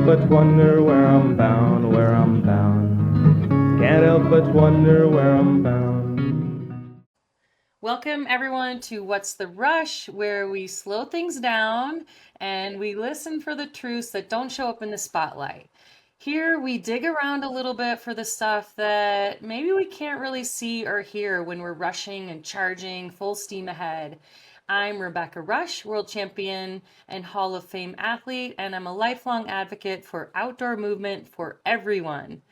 but wonder where I'm bound, where I'm bound. Can't help but wonder where I'm bound. Welcome everyone to What's the Rush, where we slow things down and we listen for the truths that don't show up in the spotlight. Here we dig around a little bit for the stuff that maybe we can't really see or hear when we're rushing and charging full steam ahead. I'm Rebecca Rusch, world champion and Hall of Fame athlete, and I'm a lifelong advocate for outdoor movement for everyone.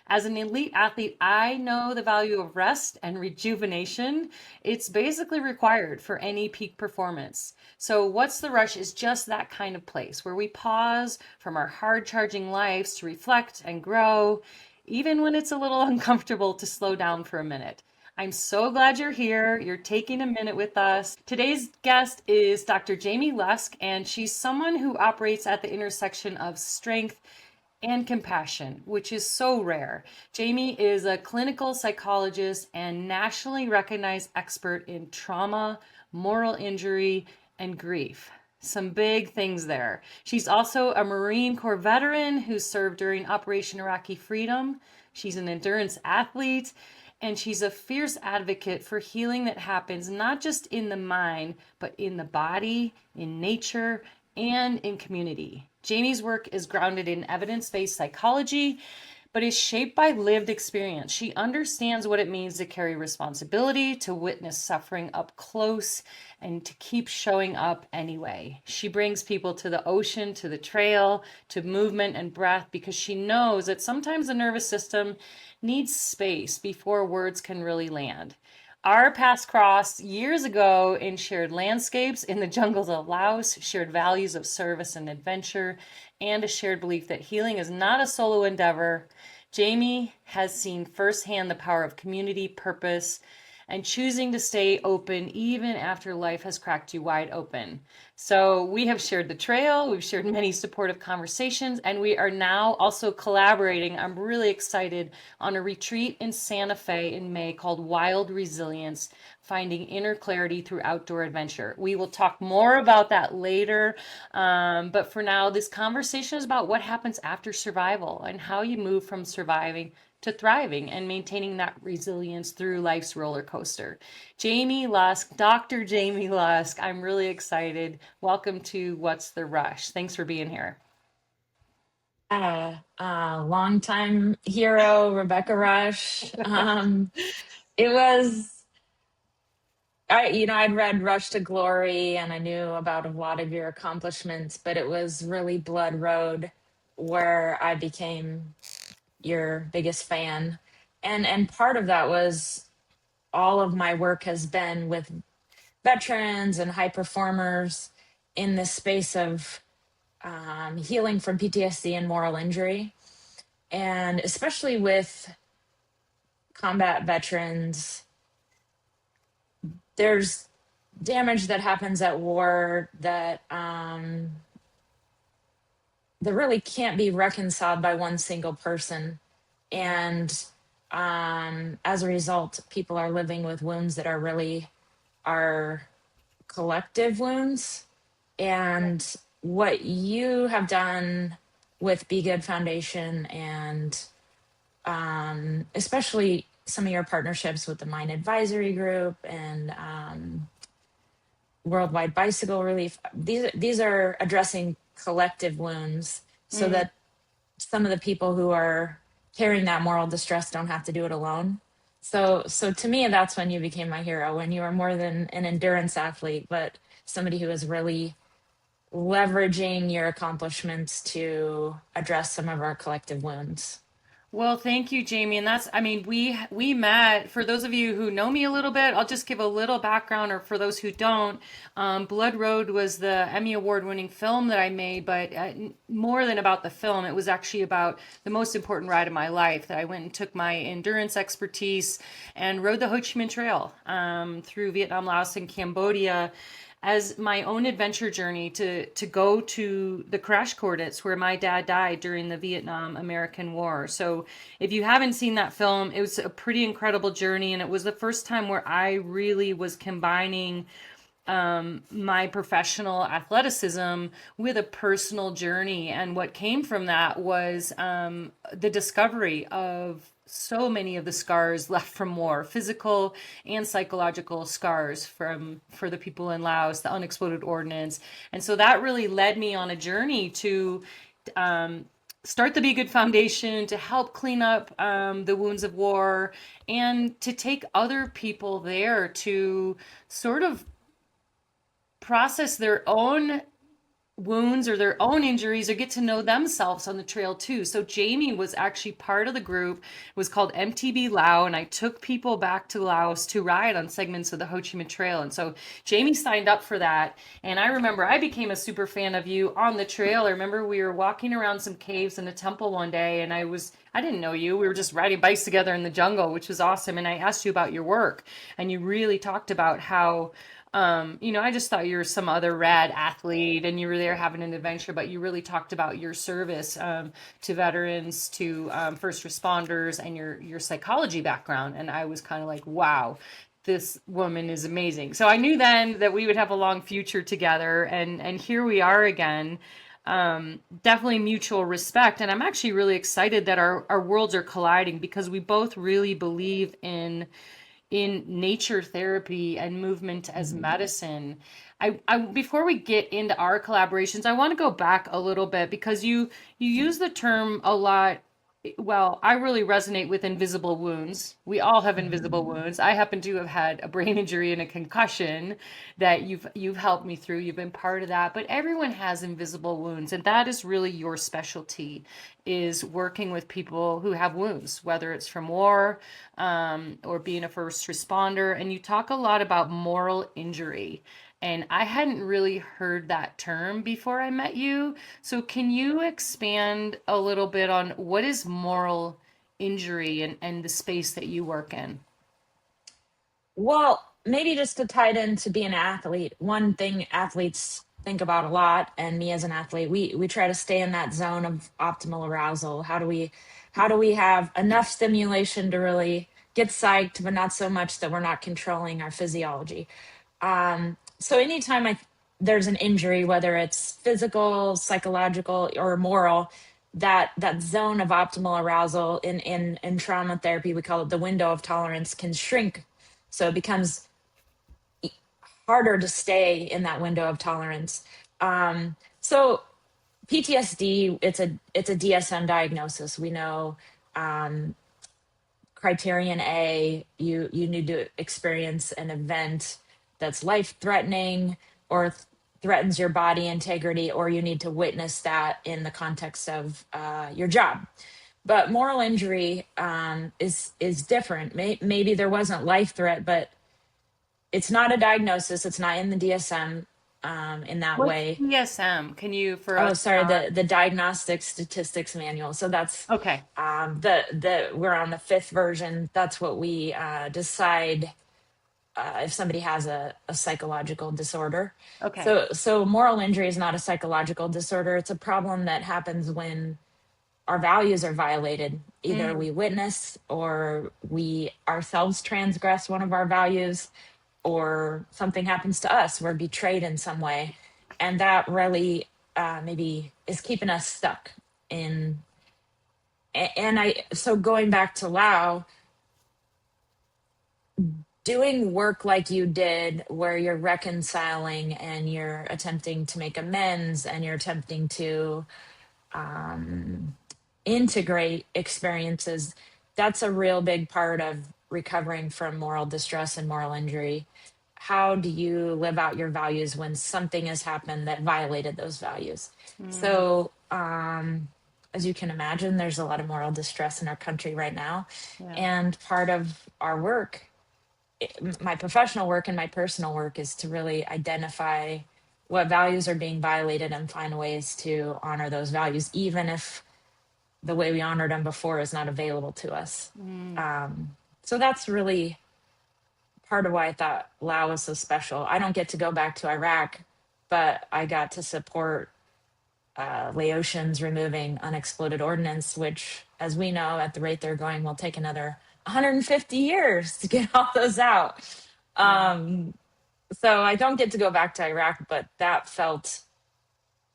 As an elite athlete, I know the value of rest and rejuvenation. It's basically required for any peak performance. So, What's the Rush is just that kind of place where we pause from our hard charging lives to reflect and grow, even when it's a little uncomfortable to slow down for a minute. I'm so glad you're here. You're taking a minute with us. Today's guest is Dr. Jaimie Lusk, and she's someone who operates at the intersection of strength and compassion, which is so rare. Jaimie is a clinical psychologist and nationally recognized expert in trauma, moral injury, and grief. Some big things there. She's also a Marine Corps veteran who served during Operation Iraqi Freedom. She's an endurance athlete, and she's a fierce advocate for healing that happens not just in the mind, but in the body, in nature, and in community. Jaimie's work is grounded in evidence based psychology, but is shaped by lived experience. She understands what it means to carry responsibility, to witness suffering up close, and to keep showing up anyway. She brings people to the ocean, to the trail, to movement and breath because she knows that sometimes the nervous system needs space before words can really land. Our paths crossed years ago in shared landscapes in the jungles of Laos, shared values of service and adventure, and a shared belief that healing is not a solo endeavor. Jaimie has seen firsthand the power of community, purpose, and choosing to stay open even after life has cracked you wide open. So we have shared the trail, we've shared many supportive conversations, and we are now also collaborating. I'm really excited on a retreat in Santa Fe in May called Wild Resilience, Finding Inner Clarity Through Outdoor Adventure. We will talk more about that later. But for now, this conversation is about what happens after survival and how you move from surviving to thriving and maintaining that resilience through life's roller coaster. Jaimie Lusk, Dr. Jaimie Lusk, I'm really excited. Welcome to What's the Rush? Thanks for being here. Longtime hero, Rebecca Rusch. It was, I'd read Rush to Glory and I knew about a lot of your accomplishments, but it was really Blood Road where I became your biggest fan. And part of that was all of my work has been with veterans and high performers in this space of healing from PTSD and moral injury. And especially with combat veterans, there's damage that happens at war that really can't be reconciled by one single person. And as a result, people are living with wounds that are really are collective wounds. And what you have done with Be Good Foundation and especially some of your partnerships with the Mine Advisory Group and Worldwide Bicycle Relief. These are addressing collective wounds so Mm. that some of the people who are carrying that moral distress don't have to do it alone. So to me, that's when you became my hero, when you were more than an endurance athlete, but somebody who is really leveraging your accomplishments to address some of our collective wounds. Well, thank you, Jaimie. And that's, I mean, we met. For those of you who know me a little bit, I'll just give a little background, or for those who don't, Blood Road was the Emmy Award-winning film that I made. But more than about the film, it was actually about the most important ride of my life. That I went and took my endurance expertise and rode the Ho Chi Minh Trail through Vietnam, Laos, and Cambodia as my own adventure journey to go to the crash coordinates where my dad died during the Vietnam American War. So if you haven't seen that film, it was a pretty incredible journey, and it was the first time where I really was combining my professional athleticism with a personal journey. And what came from that was the discovery of so many of the scars left from war, physical and psychological scars for the people in Laos, the unexploded ordnance. And so that really led me on a journey to start the Be Good Foundation, to help clean up the wounds of war, and to take other people there to sort of process their own wounds or their own injuries, or get to know themselves on the trail too. So Jaimie was actually part of the group. It was called MTB Lao, and I took people back to Laos to ride on segments of the Ho Chi Minh Trail. And so Jaimie signed up for that. And I remember I became a super fan of you on the trail. I remember we were walking around some caves in a temple one day, and I didn't know you. We were just riding bikes together in the jungle, which was awesome. And I asked you about your work, and you really talked about how I just thought you were some other rad athlete and you were there having an adventure, but you really talked about your service to veterans, to first responders, and your psychology background. And I was kind of like, wow, this woman is amazing. So I knew then that we would have a long future together, and here we are again. Definitely mutual respect. And I'm actually really excited that our worlds are colliding, because we both really believe in nature therapy and movement as medicine. I before we get into our collaborations, I want to go back a little bit, because you use the term a lot. Well, I really resonate with invisible wounds. We all have invisible wounds. I happen to have had a brain injury and a concussion that you've helped me through. You've been part of that, but everyone has invisible wounds, and that is really your specialty, is working with people who have wounds, whether it's from war, or being a first responder. And you talk a lot about moral injury. And I hadn't really heard that term before I met you. So can you expand a little bit on what is moral injury, and the space that you work in? Well, maybe just to tie it into being an athlete, one thing athletes think about a lot, and me as an athlete, we try to stay in that zone of optimal arousal. How do we have enough stimulation to really get psyched, but not so much that we're not controlling our physiology? So anytime there's an injury, whether it's physical, psychological, or moral, that zone of optimal arousal in trauma therapy, we call it the window of tolerance, can shrink. So it becomes harder to stay in that window of tolerance. So PTSD, it's a DSM diagnosis. We know criterion A, you need to experience an event that's life threatening or threatens your body integrity, or you need to witness that in the context of your job. But moral injury is different. Maybe there wasn't life threat, but it's not a diagnosis. It's not in the DSM in that What's way. DSM? Can you, for Oh, us? sorry, the Diagnostic Statistics Manual. So that's Okay. the we're on the fifth version. That's what we decide if somebody has a psychological disorder. Okay. So moral injury is not a psychological disorder. It's a problem that happens when our values are violated. Either we witness or we ourselves transgress one of our values, or something happens to us. We're betrayed in some way. And that really maybe is keeping us stuck in. So going back to Lao, doing work like you did, where you're reconciling and you're attempting to make amends and you're attempting to integrate experiences, that's a real big part of recovering from moral distress and moral injury. How do you live out your values when something has happened that violated those values? So, as you can imagine, there's a lot of moral distress in our country right now. Yeah. And part of our work, my professional work and my personal work, is to really identify what values are being violated and find ways to honor those values, even if the way we honored them before is not available to us. So that's really part of why I thought Lao was so special. I don't get to go back to Iraq, but I got to support Laotians removing unexploded ordnance, which, as we know, at the rate they're going, will take another 150 years to get all those out. So I don't get to go back to Iraq, but that felt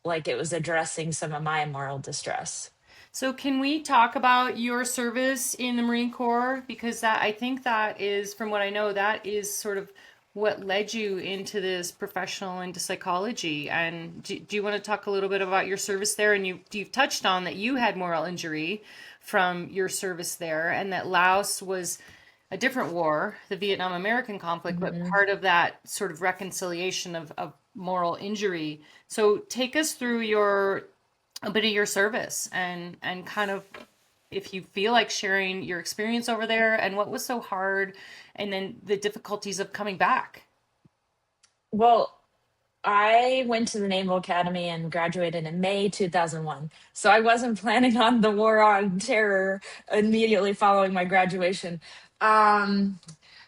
like it was addressing some of my moral distress. So can we talk about your service in the Marine Corps? Because that I think that is, from what I know, that is sort of what led you into this professional into psychology. And do you want to talk a little bit about your service there? And you've touched on that you had moral injury from your service there, and that Laos was a different war, the Vietnam American conflict, but Hmm. part of that sort of reconciliation of moral injury. So take us through your a bit of your service and kind of if you feel like sharing your experience over there and what was so hard and then the difficulties of coming back. Well, I went to the Naval Academy and graduated in May 2001. So I wasn't planning on the war on terror immediately following my graduation. Um,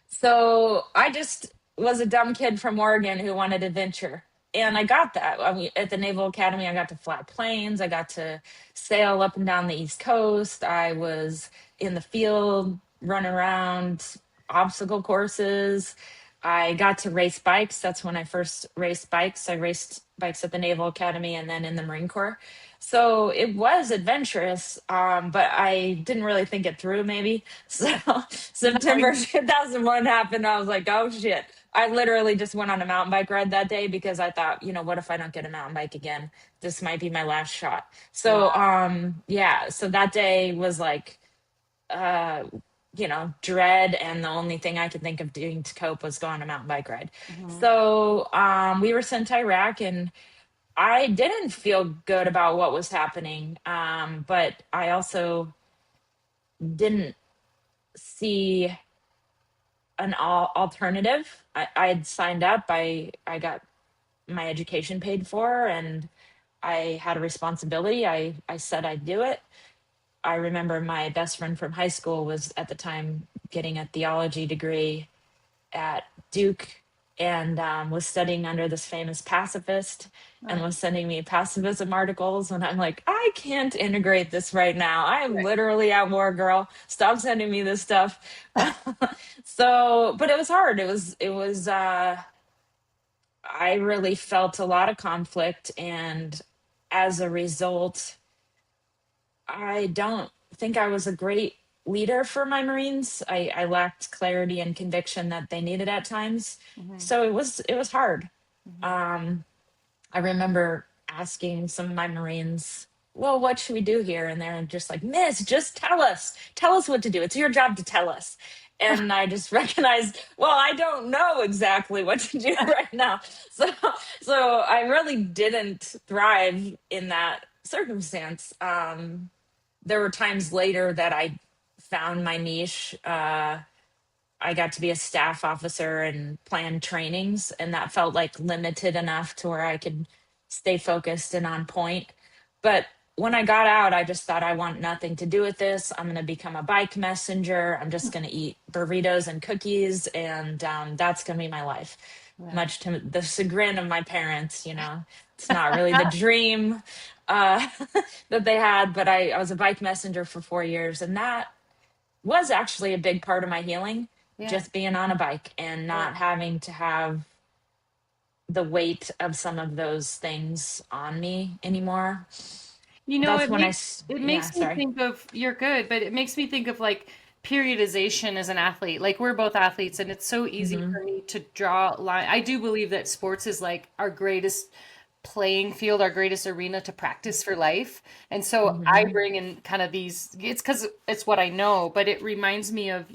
So I just was a dumb kid from Oregon who wanted adventure. And I got that. I mean, at the Naval Academy, I got to fly planes. I got to sail up and down the East Coast. I was in the field, running around obstacle courses. I got to race bikes. That's when I first raced bikes. I raced bikes at the Naval Academy and then in the Marine Corps. So it was adventurous, but I didn't really think it through, maybe. So September 2001 happened. I was like, oh shit. I literally just went on a mountain bike ride that day because I thought, what if I don't get a mountain bike again? This might be my last shot. So, Wow. yeah, so that day was like, uh, dread. And the only thing I could think of doing to cope was go on a mountain bike ride. Mhm. So, we were sent to Iraq and I didn't feel good about what was happening. But I also didn't see an alternative. I had signed up. I got my education paid for, and I had a responsibility. I said I'd do it. I remember my best friend from high school was at the time getting a theology degree at Duke and was studying under this famous pacifist and Right. was sending me pacifism articles. And I'm like, I can't integrate this right now. I am Right. literally at war, girl. Stop sending me this stuff. So, but it was hard. I really felt a lot of conflict. And as a result, I don't think I was a great leader for my Marines. I lacked clarity and conviction that they needed at times. Mhm. So it was hard. Mhm. Um, I remember asking some of my Marines, well, what should we do here? And they're just like, Miss, just tell us. Tell us what to do. It's your job to tell us. And I just recognized, well, I don't know exactly what to do right now. So so I really didn't thrive in that circumstance. There were times later that I found my niche. I got to be a staff officer and plan trainings, and that felt like limited enough to where I could stay focused and on point. But when I got out, I just thought, I want nothing to do with this. I'm going to become a bike messenger. I'm just going to eat burritos and cookies, and that's going to be my life. Yeah. Much to the chagrin of my parents, it's not really the dream uh, that they had, but I was a bike messenger for 4 years, and that was actually a big part of my healing, Yeah. just being on a bike and Yeah. not having to have the weight of some of those things on me anymore. You know, That's when it yeah, makes me sorry. think of you're good, but it makes me think of like periodization as an athlete. Like we're both athletes, and it's so easy Hmm. for me to draw line. I do believe that sports is like our greatest playing field, our greatest arena to practice for life. And so I Hmm. bring in kind of these, it's because it's what I know, but it reminds me of,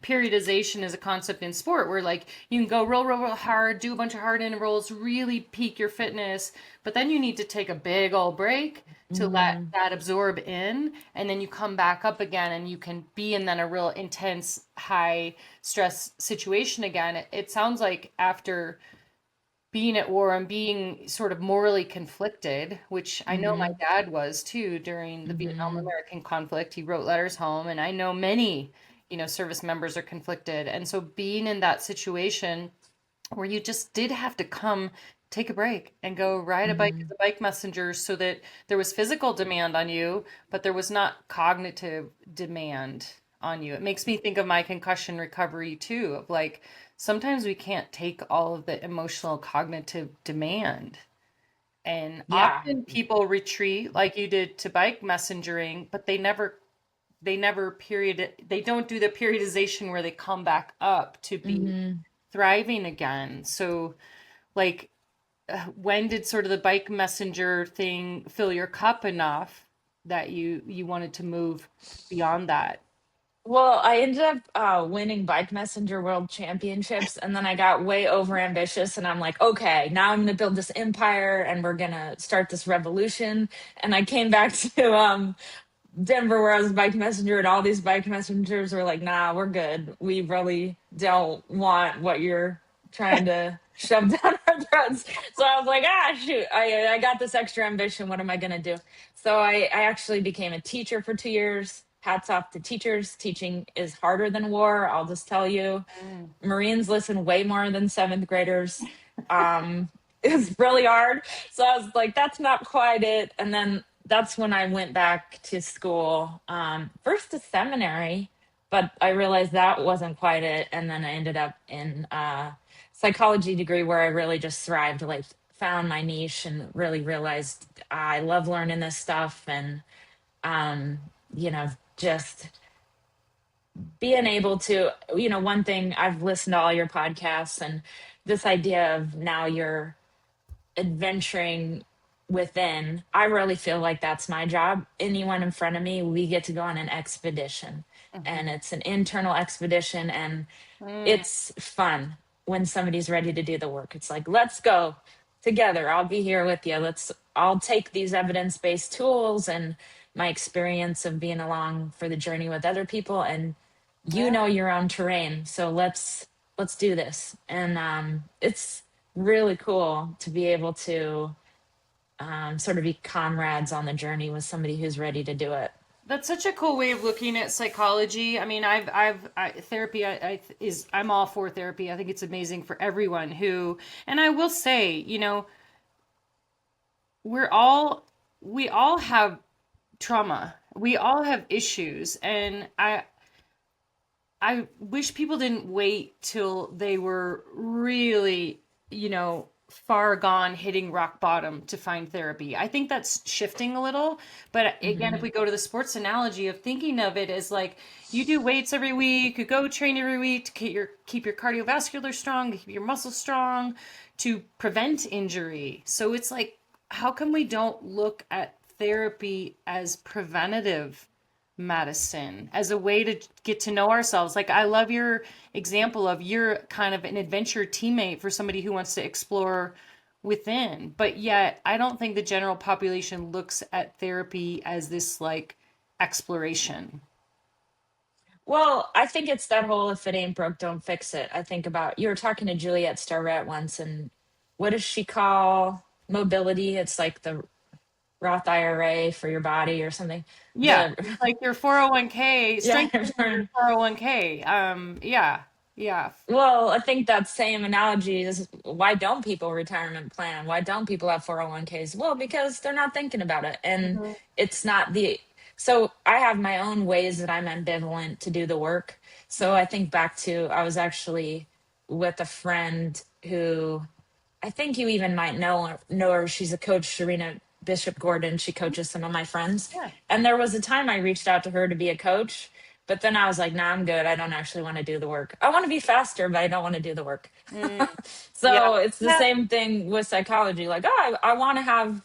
periodization is a concept in sport where like you can go roll hard, do a bunch of hard intervals, really peak your fitness, but then you need to take a big old break to let Hmm. that absorb in, and then you come back up again and you can be in then a real intense high stress situation again. It sounds like after being at war and being sort of morally conflicted, which I know my Hmm. dad was too during the Vietnam Hmm. American conflict. He wrote letters home, and I know many, service members are conflicted. And so being in that situation where you just did have to come take a break and go ride a bike as Hmm. a bike messenger so that there was physical demand on you, but there was not cognitive demand on you. It makes me think of my concussion recovery too, of like sometimes we can't take all of the emotional cognitive demand. And Yeah. often people retreat like you did to bike messengering, but they never they don't do the periodization where they come back up to be Hmm. thriving again. So like when did sort of the bike messenger thing fill your cup enough that you wanted to move beyond that? Well, I ended up winning Bike Messenger World Championships, and then I got way over ambitious, and I'm like, okay, now I'm going to build this empire, and we're going to start this revolution. And I came back to Denver where I was a bike messenger, and all these bike messengers were like, nah, we're good. We really don't want what you're trying to shove down our throats. So I was like, shoot, I got this extra ambition. What am I going to do? So I actually became a teacher for 2 years. Hats off to teachers. Teaching is harder than war. I'll just tell you. Mm. Marines listen way more than seventh graders. Um, it's really hard. So I was like, that's not quite it. And then that's when I went back to school, first to seminary, but I realized that wasn't quite it. And then I ended up in a psychology degree where I really just thrived, like found my niche and really realized I love learning this stuff. And, um, just being able to, one thing, I've listened to all your podcasts, and this idea of now you're adventuring within, I really feel like that's my job. Anyone in front of me, we get to go on an expedition, and Mhm. it's an internal expedition, and Mm. it's fun when somebody's ready to do the work. It's like, let's go together. I'll be here with you. I'll take these evidence-based tools and my experience of being along for the journey with other people, and Yeah. your own terrain. So let's do this. And it's really cool to be able to sort of be comrades on the journey with somebody who's ready to do it. That's such a cool way of looking at psychology. I mean, therapy. I'm all for therapy. I think it's amazing for everyone who, and I will say, we're all, we all have trauma. We all have issues, and I wish people didn't wait till they were really, far gone, hitting rock bottom to find therapy. I think that's shifting a little. But again, if Hmm. we go to the sports analogy of thinking of it as like you do weights every week, you go train every week to keep your cardiovascular strong, to keep your muscles strong, to prevent injury. So it's like, how come we don't look at therapy as preventative medicine, as a way to get to know ourselves? Like, I love your example of you're kind of an adventure teammate for somebody who wants to explore within, but yet I don't think the general population looks at therapy as this like exploration. Well, I think it's that whole if it ain't broke, don't fix it. I think about, you were talking to Juliet Starrett once, and what does she call mobility? It's like the Roth IRA for your body or something. Yeah, The it's like your 401k, yeah. strengthening your 401k. Yeah, yeah. Well, I think that same analogy is, why don't people retirement plan? Why don't people have 401ks? Well, because they're not thinking about it. And Mhm. it's not the, so I have my own ways that I'm ambivalent to do the work. So I think back to, I was actually with a friend who, I think you even might know her. She's a coach, Serena Bishop Gordon. She coaches some of my friends. Yeah. And there was a time I reached out to her to be a coach, but then I was like, nah, I'm good. I don't actually want to do the work. I want to be faster, but I don't want to do the work. Mm, yeah. So it's the Yeah. same thing with psychology. Like, oh, I want to have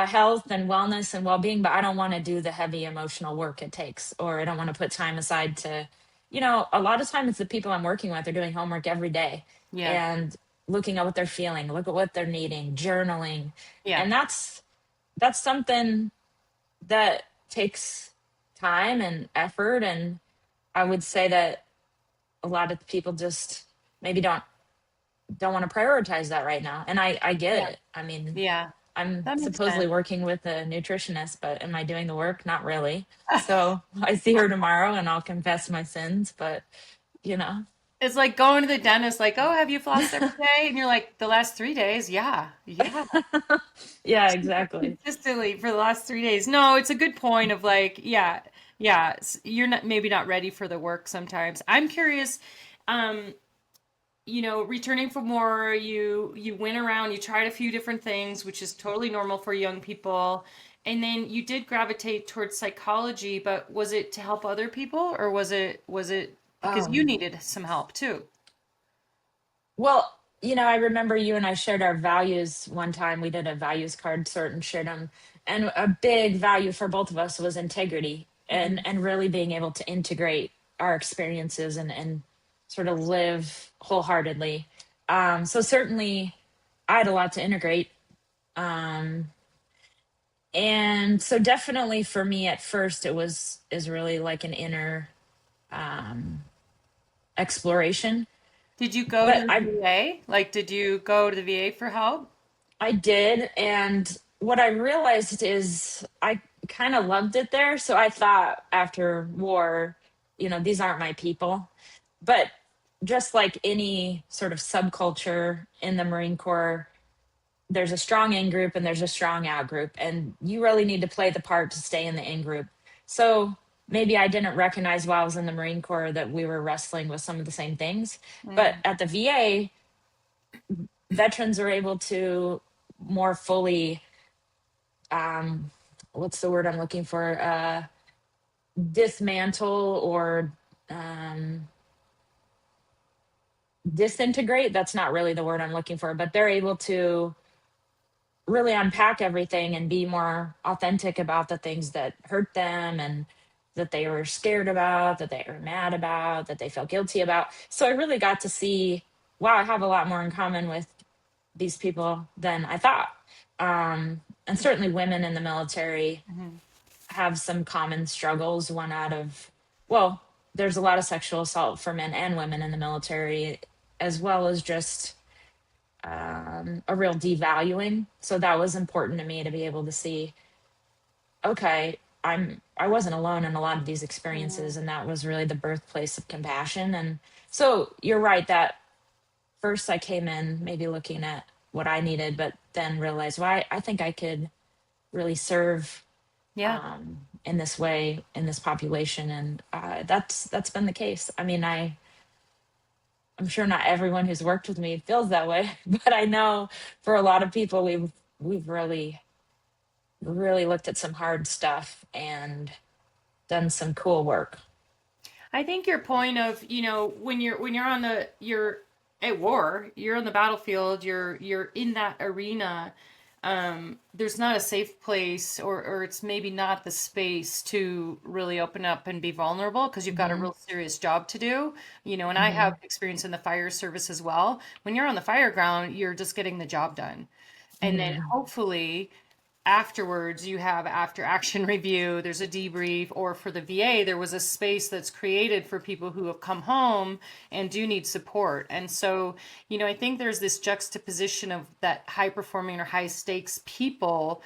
health and wellness and well-being, but I don't want to do the heavy emotional work it takes, or I don't want to put time aside to, a lot of time it's the people I'm working with are doing homework every day Yeah. and looking at what they're feeling, look at what they're needing, journaling. Yeah. And that's something that takes time and effort. And I would say that a lot of people just maybe don't want to prioritize that right now. And I get Yeah. it. I mean, Yeah. I'm That makes supposedly sense. working with a nutritionist, but am I doing the work? Not really. So I see her tomorrow and I'll confess my sins, but you know. It's like going to the dentist, like, oh, have you flossed every day? And you're like, the last 3 days, yeah, yeah, Yeah, exactly. consistently for the last 3 days. No, it's a good point of like, yeah, yeah, you're not maybe not ready for the work sometimes. I'm curious, um, returning from war, you went around, you tried a few different things, which is totally normal for young people. And then you did gravitate towards psychology, but was it to help other people, or was it because you Um, needed some help too? well, I remember you and I shared our values one time. We did a values card sort and shared them. And a big value for both of us was integrity Mhm. and really being able to integrate our experiences and sort of live wholeheartedly. So certainly I had a lot to integrate. Um, and so definitely for me at first it was is really like an inner um, exploration. Did you go to But the VA? Like, did you go to the VA for help? I did. And what I realized is I kind of loved it there. So I thought after war, these aren't my people. But just like any sort of subculture in the Marine Corps, there's a strong in group and there's a strong out group. And you really need to play the part to stay in the in group. So maybe I didn't recognize while I was in the Marine Corps that we were wrestling with some of the same things. But Mm. at the VA, veterans are able to more fully what's the word I'm looking for? Dismantle or um, disintegrate. That's not really the word I'm looking for, but they're able to really unpack everything and be more authentic about the things that hurt them and that they were scared about, that they were mad about, that they felt guilty about. So I really got to see, wow, I have a lot more in common with these people than I thought. And certainly women in the military Mhm. have some common struggles. Well, there's a lot of sexual assault for men and women in the military, as well as just a real devaluing. So that was important to me to be able to see, okay, I wasn't alone in a lot of these experiences, Mhm. and that was really the birthplace of compassion. And so you're right that first I came in maybe looking at what I needed, but then realized, well, I think I could really serve Yeah. in this way in this population, and that's been the case. I mean, I'm sure not everyone who's worked with me feels that way, but I know for a lot of people we've really looked at some hard stuff and done some cool work. I think your point of, when you're on you're at war, you're on the battlefield, you're in that arena. There's not a safe place, or it's maybe not the space to really open up and be vulnerable because you've got a Hmm. real serious job to do. And I have Hmm. experience in the fire service as well. When you're on the fire ground, you're just getting the job done. And then Hmm. hopefully afterwards you have after action review, there's a debrief, or for the VA there was a space that's created for people who have come home and do need support. And so, I think there's this juxtaposition of that high performing or high stakes people.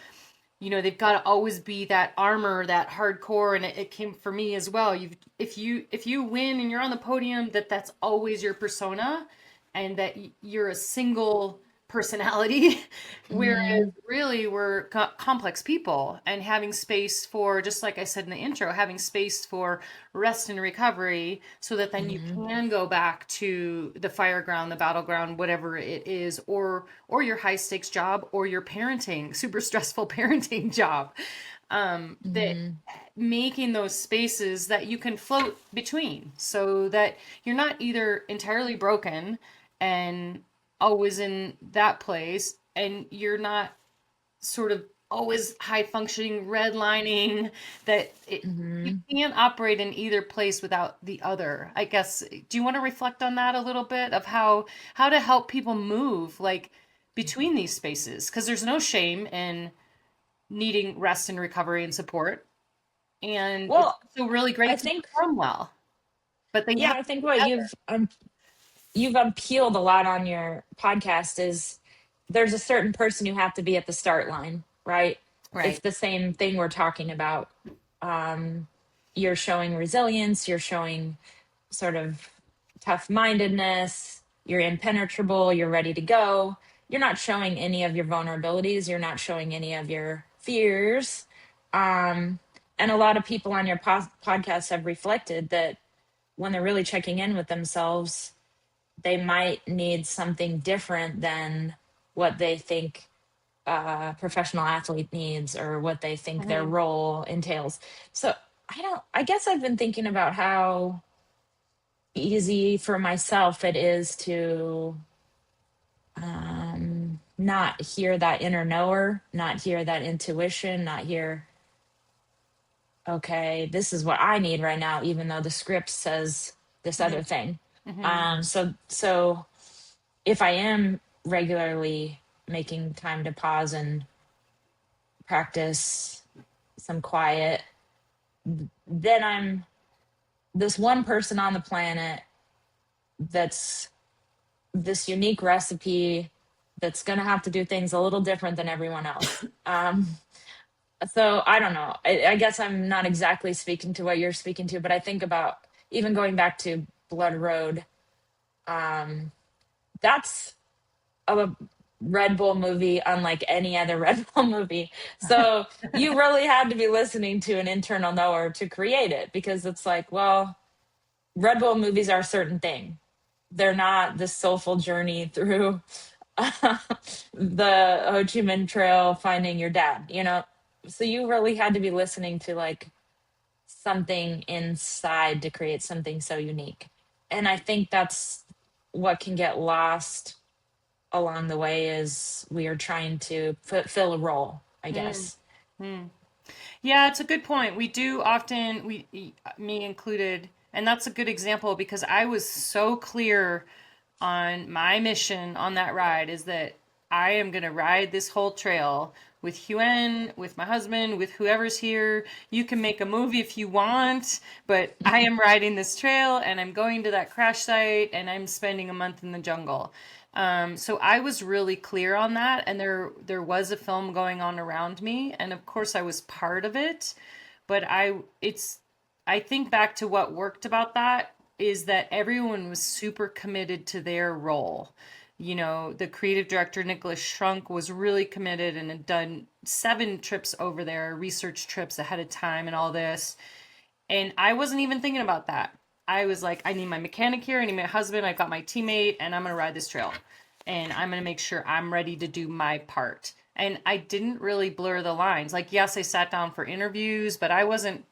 They've got to always be that armor, that hardcore. And it came for me as well. If you win and you're on the podium, that's always your persona, and that you're a single personality. Whereas Hmm. really we're complex people, and having space for, just like I said in the intro, having space for rest and recovery, so that then you Hmm. can go back to the fire ground, the battleground, whatever it is, or your high stakes job, or your parenting, super stressful parenting job. That Hmm. making those spaces that you can float between, so that you're not either entirely broken and always in that place, and you're not sort of always high functioning redlining, you Hmm. can't operate in either place without the other, I guess. Do you want to reflect on that a little bit, of how to help people move, like, between these spaces? Because there's no shame in needing rest and recovery and support, and it's Well, also really I great to think, perform well, but they yeah, have I to think be what together. you've unpeeled a lot on your podcast is there's a certain person you have to be at the start line, right? It's Right. the same thing we're talking about. Um, you're showing resilience, you're showing sort of tough mindedness, you're impenetrable, you're ready to go. You're not showing any of your vulnerabilities, you're not showing any of your fears. Um, and a lot of people on your podcast have reflected that when they're really checking in with themselves, they might need something different than what they think a professional athlete needs or what they think their Mhm. role entails. So I guess I've been thinking about how easy for myself it is to not hear that inner knower, not hear that intuition, not hear, okay, this is what I need right now, even though the script says this Mhm. other thing. Mhm. So if I am regularly making time to pause and practice some quiet, then I'm this one person on the planet that's this unique recipe that's going to have to do things a little different than everyone else. So I don't know. I guess I'm not exactly speaking to what you're speaking to, but I think about even going back to Blood Road. That's a Red Bull movie unlike any other Red Bull movie. So you really had to be listening to an internal knower to create it, because it's like, well, Red Bull movies are a certain thing. They're not this soulful journey through the Ho Chi Minh Trail finding your dad, you know? So you really had to be listening to like something inside to create something so unique. And I think that's what can get lost along the way is we are trying to fill a role, I Mm. guess. Mm. Yeah, it's a good point. We do often, me included, and that's a good example because I was so clear on my mission on that ride is that I am going to ride this whole trail with Huen, with my husband, with whoever's here. You can make a movie if you want, but I am riding this trail and I'm going to that crash site and I'm spending a month in the jungle. So I was really clear on that, and there was a film going on around me, and of course I was part of it, but I think back to what worked about that is that everyone was super committed to their role. You know, the creative director, Nicholas Shrunk, was really committed and had done 7 trips over there, research trips ahead of time and all this. And I wasn't even thinking about that. I was like, I need my mechanic here, I need my husband, I've got my teammate, and I'm going to ride this trail. And I'm going to make sure I'm ready to do my part. And I didn't really blur the lines. Like, yes, I sat down for interviews, but I wasn't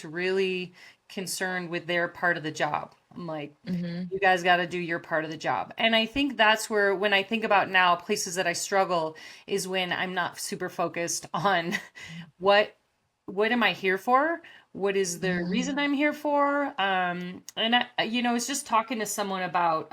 really concerned with their part of the job. I'm like, Mm-hmm. you guys got to do your part of the job. And I think that's where, when I think about now, places that I struggle is when I'm not super focused on what what am I here for? What is the Mm-hmm. reason I'm here for? And I was just talking to someone about,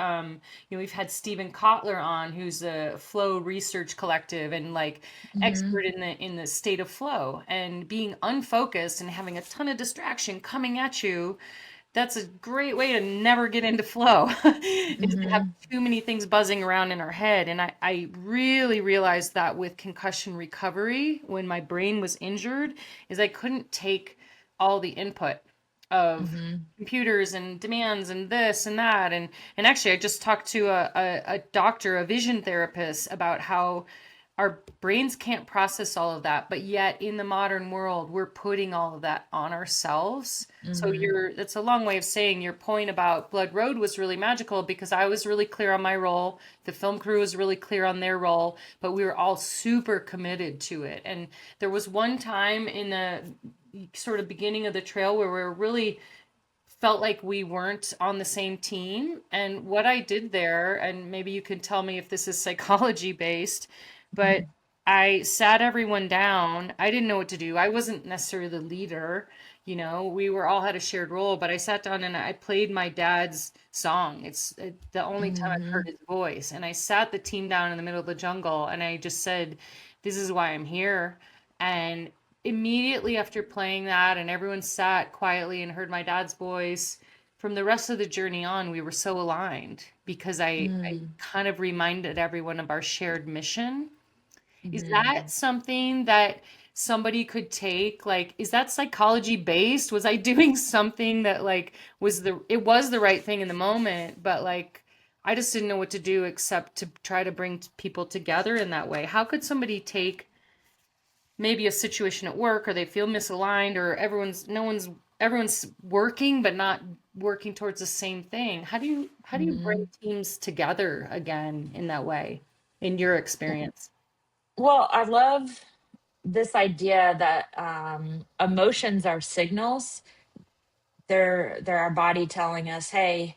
we've had Stephen Kotler on, who's a flow research collective and like Mm-hmm. expert in the state of flow, and being unfocused and having a ton of distraction coming at you. That's a great way to never get into flow, is to have Mm-hmm. too many things buzzing around in our head. And I really realized that with concussion recovery, when my brain was injured, is I couldn't take all the input of Mm-hmm. computers and demands and this and that. And actually I just talked to a doctor, a vision therapist, about how our brains can't process all of that, but yet in the modern world we're putting all of that on ourselves. So Mm-hmm. that's a long way of saying your point about Blood Road was really magical because I was really clear on my role, the film crew was really clear on their role, but we were all super committed to it. And there was one time in the sort of beginning of the trail where we were really felt like we weren't on the same team. And what I did there, and maybe you can tell me if this is psychology based, but I sat everyone down. I didn't know what to do. I wasn't necessarily the leader. We were all had a shared role, but I sat down and I played my dad's song. It's the only time I've Mm-hmm. heard his voice. And I sat the team down in the middle of the jungle and I just said, this is why I'm here. And immediately after playing that and everyone sat quietly and heard my dad's voice, from the rest of the journey on we were so aligned because I kind of reminded everyone of our shared mission. Is Mm-hmm. that something that somebody could take? Like, is that psychology based? Was I doing something that like it was the right thing in the moment, but like I just didn't know what to do except to try to bring people together in that way? How could somebody take maybe a situation at work, or they feel misaligned, or everyone's working but not working towards the same thing. How do you bring Mhm. teams together again in that way, in your experience? Well, I love this idea that emotions are signals. They're our body telling us, hey,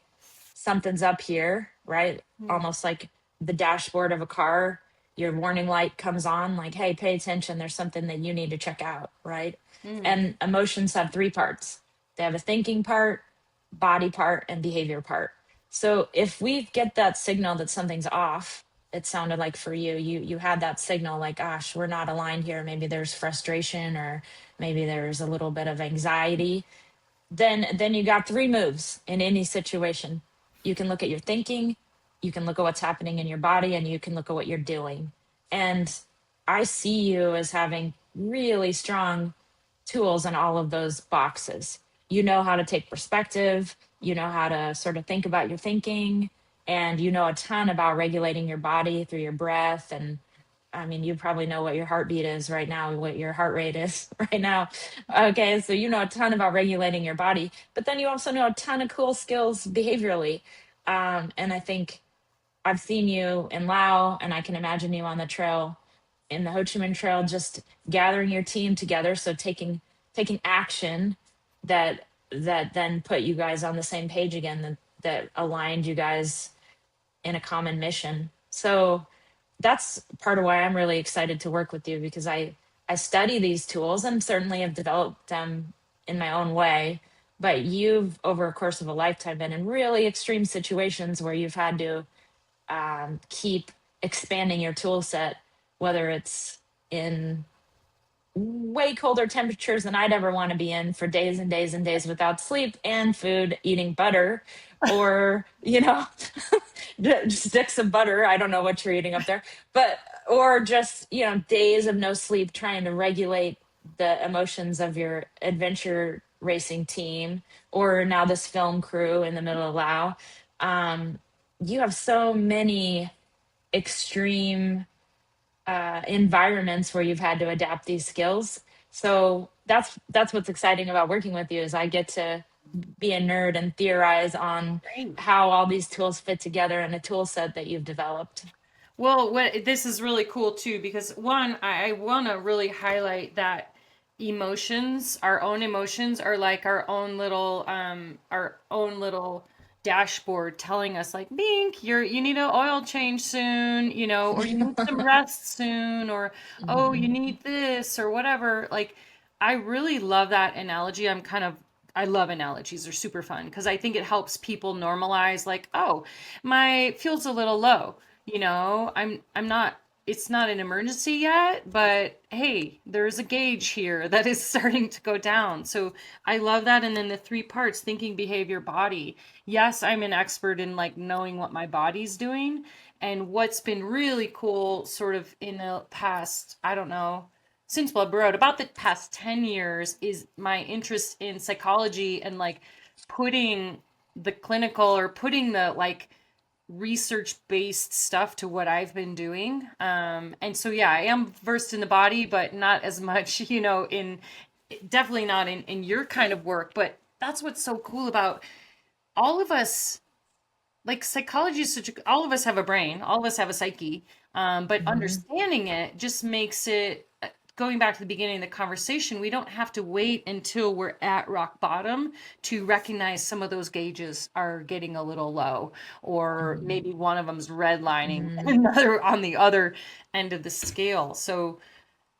something's up here, right? Mm, Almost like the dashboard of a car, your warning light comes on, like, hey, pay attention, there's something that you need to check out, right? mm, And emotions have three parts. They have a thinking part, body part, and behavior part. So if we get that signal that something's off, it sounded like for you, you had that signal like, gosh, we're not aligned here. Maybe there's frustration, or maybe there's a little bit of anxiety. Then you got three moves in any situation. You can look at your thinking, you can look at what's happening in your body, and you can look at what you're doing. And I see you as having really strong tools in all of those boxes. You know how to take perspective, you know how to sort of think about your thinking, and you know a ton about regulating your body through your breath. And I mean, you probably know what your heartbeat is right now, what your heart rate is right now. Okay, so you know a ton about regulating your body, but then you also know a ton of cool skills behaviorally. And I think I've seen you in Lao, and I can imagine you on the trail, in the Ho Chi Minh Trail, just gathering your team together. So taking action that then put you guys on the same page again, that aligned you guys in a common mission. So that's part of why I'm really excited to work with you, because I study these tools and certainly have developed them in my own way. But you've, over a course of a lifetime, been in really extreme situations where you've had to keep expanding your tool set, whether it's in way colder temperatures than I'd ever want to be in for days and days and days without sleep and food, eating butter, or, sticks of butter. I don't know what you're eating up there, but, or just, days of no sleep trying to regulate the emotions of your adventure racing team, or now this film crew in the middle of Lao. Um, you have so many extreme environments where you've had to adapt these skills. So that's what's exciting about working with you, is I get to be a nerd and theorize on great. how all these tools fit together in a tool set that you've developed. Well, this is really cool too, because one, I want to really highlight that our own emotions are like our own little dashboard telling us like, Bink, you need an oil change soon, or you need some rest soon, or oh, you Mhm. need this or whatever. Like, I really love that analogy. I love analogies. They're super fun because I think it helps people normalize like, oh, my fuel's a little low. I'm not, it's not an emergency yet, but hey, there's a gauge here that is starting to go down. So I love that. And then the three parts: thinking, behavior, body. Yes, I'm an expert in like knowing what my body's doing. And what's been really cool, sort of in the past, I don't know, since Blood Road, about the past 10 years, is my interest in psychology and like putting the clinical, or putting the like research based stuff to what I've been doing. And so, yeah, I am versed in the body, but not as much, in definitely not in your kind of work. But that's what's so cool about all of us. Like, psychology is all of us have a brain, all of us have a psyche, but Mhm. understanding it just makes it, going back to the beginning of the conversation, we don't have to wait until we're at rock bottom to recognize some of those gauges are getting a little low, or Mhm. maybe one of them's redlining and Mhm. another on the other end of the scale. So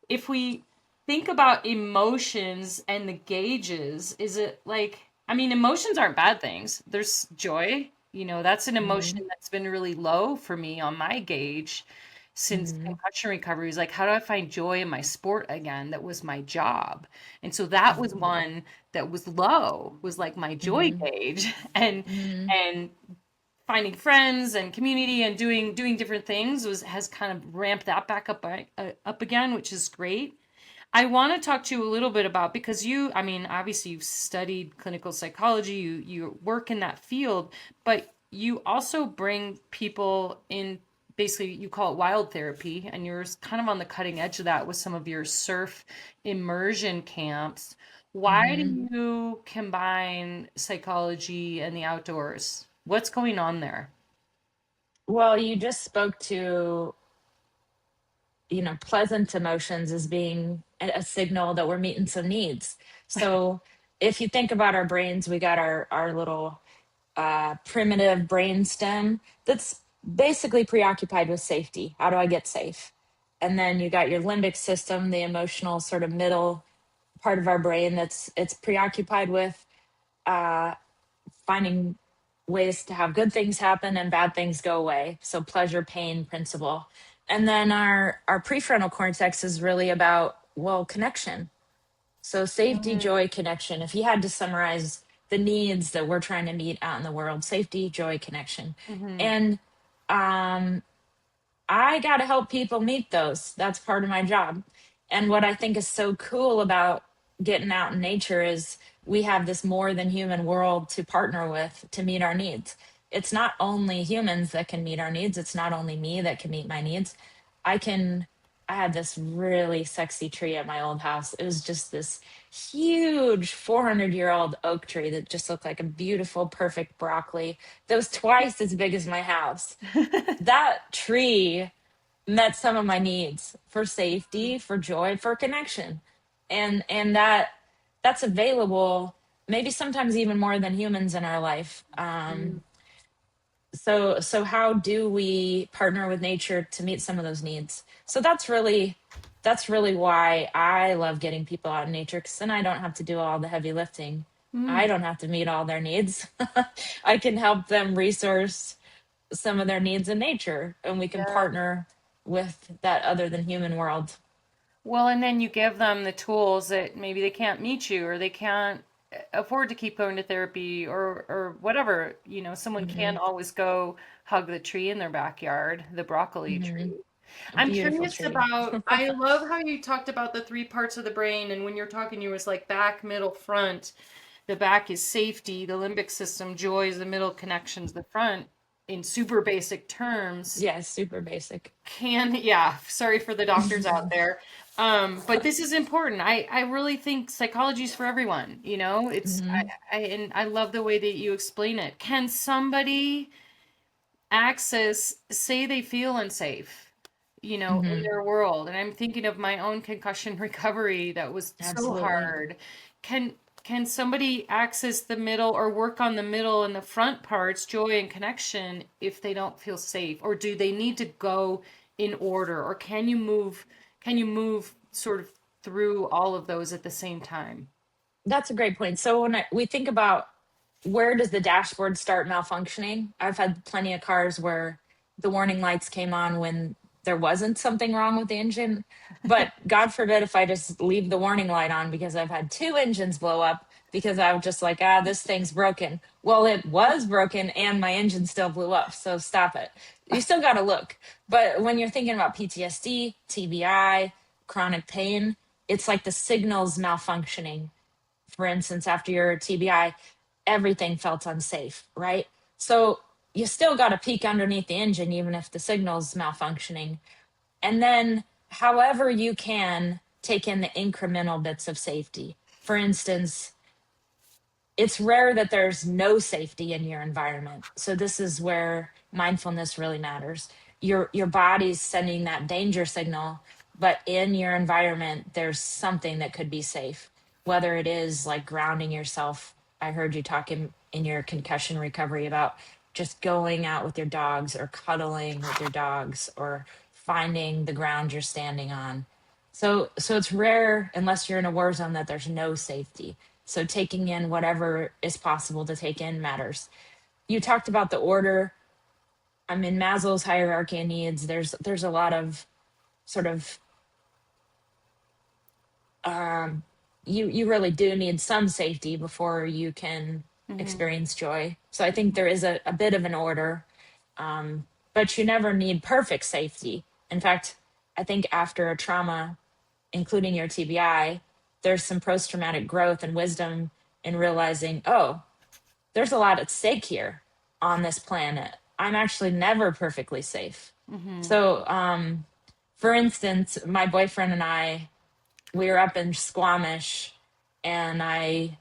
if we think about emotions and the gauges, is it like, I mean, emotions aren't bad things. There's joy, that's an Mhm. emotion that's been really low for me on my gauge since Mhm. concussion recovery. Is like, how do I find joy in my sport again? That was my job. And so that was one that was low, was like my joy Mhm. gauge. And Mhm. and finding friends and community and doing different things has kind of ramped that back up again, which is great. I want to talk to you a little bit about, because I mean, obviously you've studied clinical psychology, you work in that field, but you also bring people in. Basically, you call it wild therapy, and you're kind of on the cutting edge of that with some of your surf immersion camps. Why do Hmm. you combine psychology and the outdoors? What's going on there? Well, you just spoke to, pleasant emotions as being a signal that we're meeting some needs. So if you think about our brains, we got our little primitive brain stem that's basically preoccupied with safety. How do I get safe? And then you got your limbic system, the emotional sort of middle part of our brain that's it's preoccupied with uh, finding ways to have good things happen and bad things go away. So pleasure, pain principle. And then our prefrontal cortex is really about, well, connection. So safety, Mm, joy, connection. If you had to summarize the needs that we're trying to meet out in the world, safety, joy, connection. mhm. And um, I got to help people meet those. That's part of my job. And what I think is so cool about getting out in nature is we have this more than human world to partner with to meet our needs. It's not only humans that can meet our needs, it's not only me that can meet my needs. I can I had this really sexy tree at my old house. It was just this huge 400-year-old oak tree that just looked like a beautiful, perfect broccoli that was twice as big as my house. That tree met some of my needs for safety, for joy, for connection. And that's available maybe sometimes even more than humans in our life. Mm. So how do we partner with nature to meet some of those needs? So that's really why I love getting people out in nature, because then I don't have to do all the heavy lifting. I Mm. don't have to meet all their needs. I can help them resource some of their needs in nature, and we can Yeah. partner with that other than human world. Well, and then you give them the tools that maybe they can't meet you or they can't afford to keep going to therapy or whatever. Someone can't Hmm. always go hug the tree in their backyard, the broccoli Hmm. tree. A I'm beautiful curious tree. about, I love how you talked about the three parts of the brain, and when you're talking, you was like back, middle, front. The back is safety, the limbic system, joy is the middle, connections, the front. In super basic terms, Yeah, super basic. yeah, sorry for the doctors out there. But this is important. I really think psychology is for everyone. Hmm. And I love the way that you explain it. Can somebody say they feel unsafe, in Hmm. their world? And I'm thinking of my own concussion recovery that was so Absolutely. hard. Can can somebody access the middle or work on the middle and the front parts, joy and connection, if they don't feel safe? Or do they need to go in order? Or can you move sort of through all of those at the same time? That's a great point. So when we think about where does the dashboard start malfunctioning, I've had plenty of cars where the warning lights came on when there wasn't something wrong with the engine. But God forbid if I just leave the warning light on, because I've had two engines blow up because I was just like, this thing's broken. Well, it was broken and my engine still blew up. So stop it. You still got to look. But when you're thinking about PTSD, TBI, chronic pain, it's like the signals malfunctioning. For instance, after your TBI, everything felt unsafe, right? So you still got to peek underneath the engine, even if the signal's malfunctioning. And then, however, you can take in the incremental bits of safety. For instance, it's rare that there's no safety in your environment. So this is where mindfulness really matters. Your body's sending that danger signal, but in your environment there's something that could be safe. Whether it is like grounding yourself. I heard you talking in your concussion recovery about just going out with your dogs or cuddling with your dogs or finding the ground you're standing on. So it's rare, unless you're in a war zone, that there's no safety. So taking in whatever is possible to take in matters. You talked about the order. I'm in Maslow's hierarchy of needs. There's a lot of sort of um, you really do need some safety before you can Hmm. experience joy. So I think there is a bit of an order, but you never need perfect safety. In fact, I think after a trauma, including your TBI, there's some post traumatic growth and wisdom in realizing, oh, there's a lot at stake here on this planet. I'm actually never perfectly safe. Hmm. So, for instance, my boyfriend and I, we were up in Squamish and I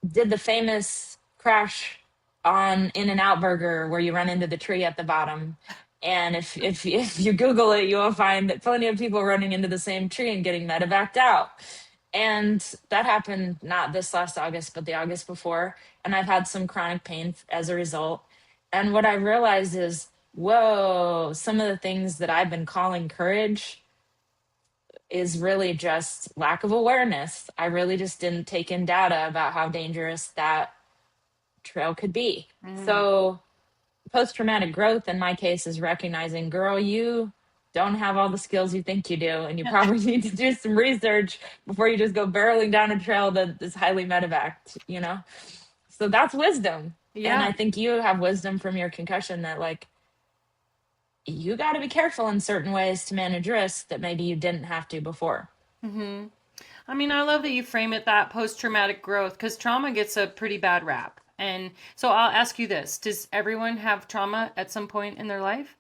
did the famous crash on In-N-Out Burger where you run into the tree at the bottom. And if you Google it, you will find that plenty of people running into the same tree and getting medevaced out. And that happened not this last August, but the August before. And I've had some chronic pain as a result. And what I realized is, whoa, some of the things that I've been calling courage is really just lack of awareness. I really just didn't take in data about how dangerous that trail could be. So, post traumatic growth in my case is recognizing, girl, you don't have all the skills you think you do, and you probably need to do some research before you just go barreling down a trail that is highly medevaced, you know? So, that's wisdom. And Yeah. I think you have wisdom from your concussion that, like, you got to be careful in certain ways to manage risk that maybe you didn't have to before. I mean, I love that you frame it that post-traumatic growth because trauma gets a pretty bad rap. And so I'll ask you this, does everyone have trauma at some point in their life?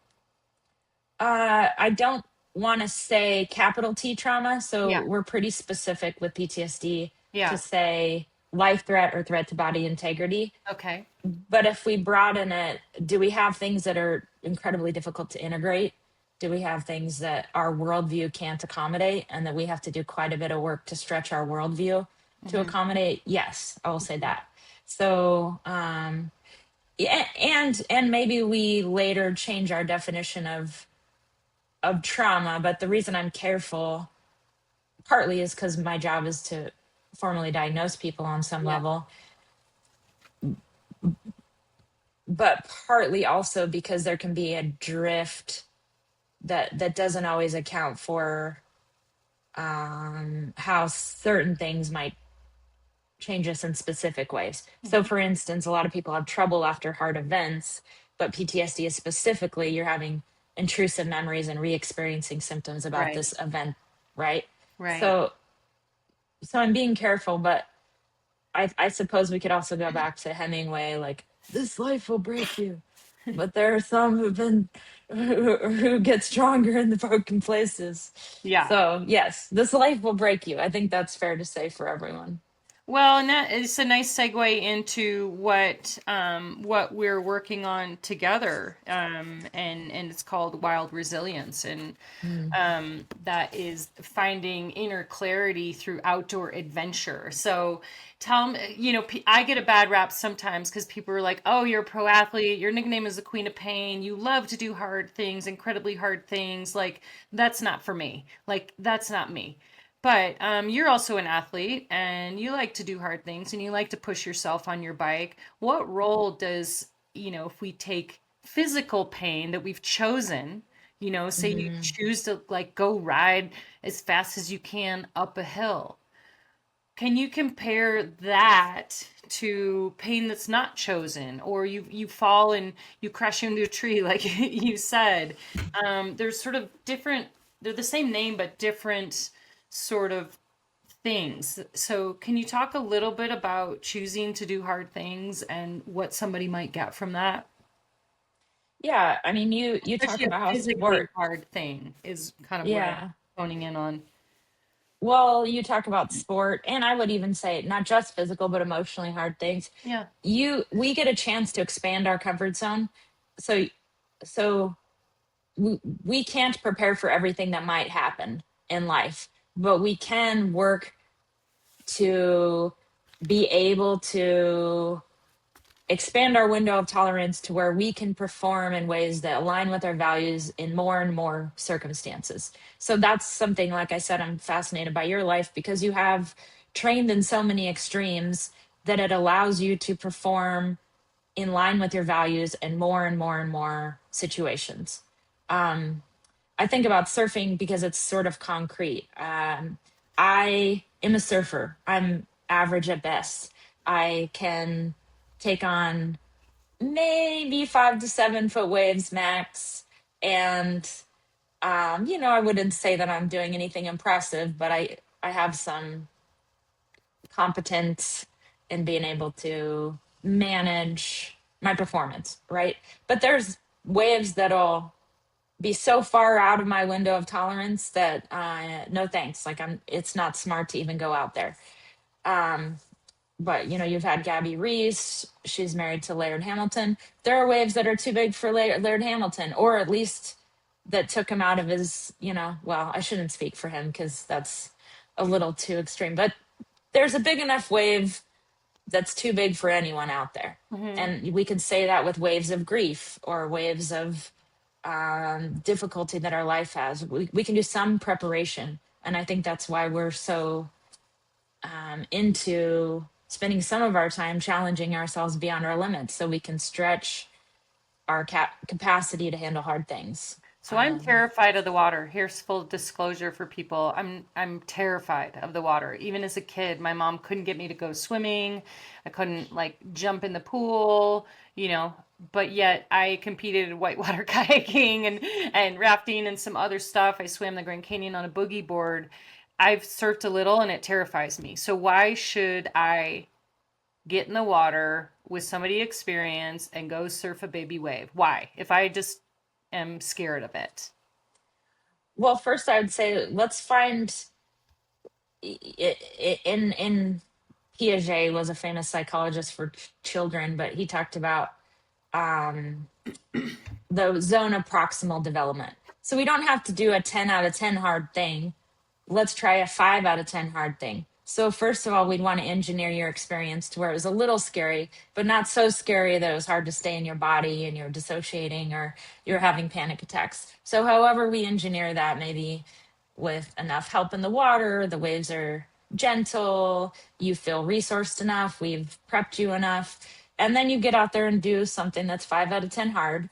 I don't want to say capital T trauma. So Yeah. we're pretty specific with PTSD to Yeah. say life threat or threat to body integrity. Okay. But if we broaden it, do we have things that are incredibly difficult to integrate? Do we have things that our worldview can't accommodate and that we have to do quite a bit of work to stretch our worldview to Hmm. accommodate? Yes, I will say that. So, yeah, and maybe we later change our definition of trauma, but the reason I'm careful partly is because my job is to formally diagnose people on some Yeah. level, but partly also because there can be a drift that doesn't always account for how certain things might change us in specific ways. So, Hmm. for instance, a lot of people have trouble after hard events, but PTSD is specifically you're having intrusive memories and re-experiencing symptoms about Right. this event, right? Right. So, so I'm being careful, but I suppose we could also go back to Hemingway, like this life will break you, but there are some who get stronger in the broken places. Yeah. So yes, this life will break you. I think that's fair to say for everyone. Well, and that is a nice segue into what we're working on together, and it's called Wild Resilience, and Mm. that is finding inner clarity through outdoor adventure. So, tell me, I get a bad rap sometimes because people are like, "Oh, you're a pro athlete. Your nickname is the Queen of Pain. You love to do hard things, incredibly hard things. Like that's not for me. Like that's not me." But you're also an athlete and you like to do hard things and you like to push yourself on your bike. What role does, if we take physical pain that we've chosen, say you Mhm. choose to like go ride as fast as you can up a hill. Can you compare that to pain that's not chosen, or you fall and you crash into a tree, like you said? There's sort of different. They're the same name, but different sort of things. So, can you talk a little bit about choosing to do hard things and what somebody might get from that? Yeah, I mean, you talk Especially a about how physically sport. hard thing is kind of what I'm Yeah. honing in on. Well, you talk about sport, and I would even say not just physical, but emotionally hard things. Yeah. We get a chance to expand our comfort zone. So, so we can't prepare for everything that might happen in life, but we can work to be able to expand our window of tolerance to where we can perform in ways that align with our values in more and more circumstances. So that's something, like I said, I'm fascinated by your life because you have trained in so many extremes that it allows you to perform in line with your values in more and more and more situations. I think about surfing because it's sort of concrete. I am a surfer. I'm average at best. I can take on maybe 5 to 7 foot waves max. And, I wouldn't say that I'm doing anything impressive, but I have some competence in being able to manage my performance, right? But there's waves that'll be so far out of my window of tolerance that no thanks. Like it's not smart to even go out there. But you've had Gabby Reese. She's married to Laird Hamilton. There are waves that are too big for Laird Hamilton, or at least that took him out of his, well, I shouldn't speak for him because that's a little too extreme, but there's a big enough wave that's too big for anyone out there. And we could say that with waves of grief or waves of difficulty that our life has. We can do some preparation. And I think that's why we're so into spending some of our time challenging ourselves beyond our limits so we can stretch our capacity to handle hard things. So I'm terrified of the water. Here's full disclosure for people. I'm terrified of the water. Even as a kid, my mom couldn't get me to go swimming. I couldn't like jump in the pool, but yet I competed in whitewater kayaking and rafting and some other stuff. I swam the Grand Canyon on a boogie board. I've surfed a little and it terrifies me. So why should I get in the water with somebody experienced and go surf a baby wave? Why? If I just am scared of it. Well, first I would say let's find in Piaget was a famous psychologist for children, but he talked about the zone of proximal development. So we don't have to do a 10 out of 10 hard thing. Let's try a 5 out of 10 hard thing. So first of all, we'd want to engineer your experience to where it was a little scary, but not so scary that it was hard to stay in your body and you're dissociating or you're having panic attacks. So however we engineer that, maybe with enough help in the water, the waves are gentle, you feel resourced enough, we've prepped you enough, and then you get out there and do something that's 5 out of 10 hard,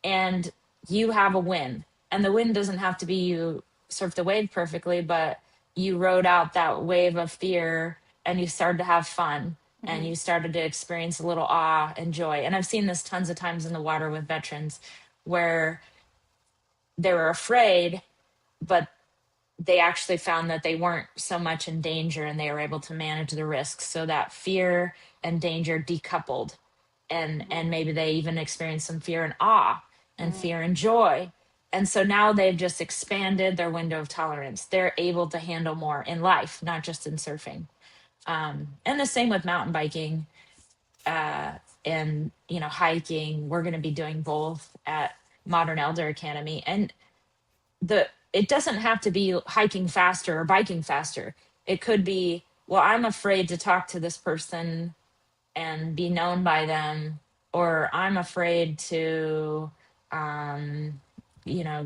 and you have a win. And the win doesn't have to be you surf the wave perfectly, but you rode out that wave of fear and you started to have fun and you started to experience a little awe and joy. And I've seen this tons of times in the water with veterans where they were afraid, but they actually found that they weren't so much in danger and they were able to manage the risks. So that fear and danger decoupled. And maybe they even experienced some fear and awe and fear and joy. And so now they've just expanded their window of tolerance. They're able to handle more in life, not just in surfing. And the same with mountain biking and hiking. We're going to be doing both at Modern Elder Academy. And it doesn't have to be hiking faster or biking faster. It could be, well, I'm afraid to talk to this person and be known by them, or I'm afraid to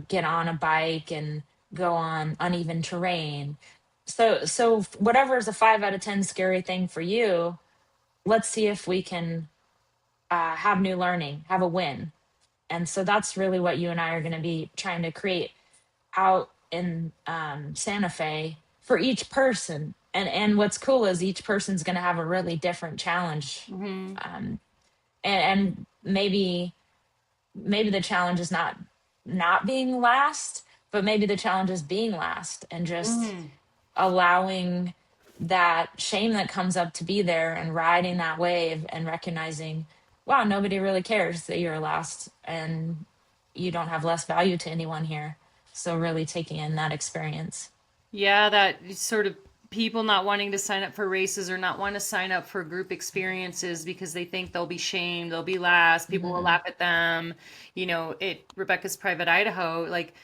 get on a bike and go on uneven terrain. So whatever is a 5 out of 10 scary thing for you, let's see if we can have new learning, have a win. And so that's really what you and I are going to be trying to create out in Santa Fe for each person. And what's cool is each person's going to have a really different challenge. And maybe the challenge is not being last, but maybe the challenge is being last and just allowing that shame that comes up to be there and riding that wave and recognizing, wow, nobody really cares that you're last and you don't have less value to anyone here. So really taking in that experience. Yeah, that sort of people not wanting to sign up for races or not want to sign up for group experiences because they think they'll be shamed, they'll be last, people will laugh at them. Rebecca's Private Idaho, like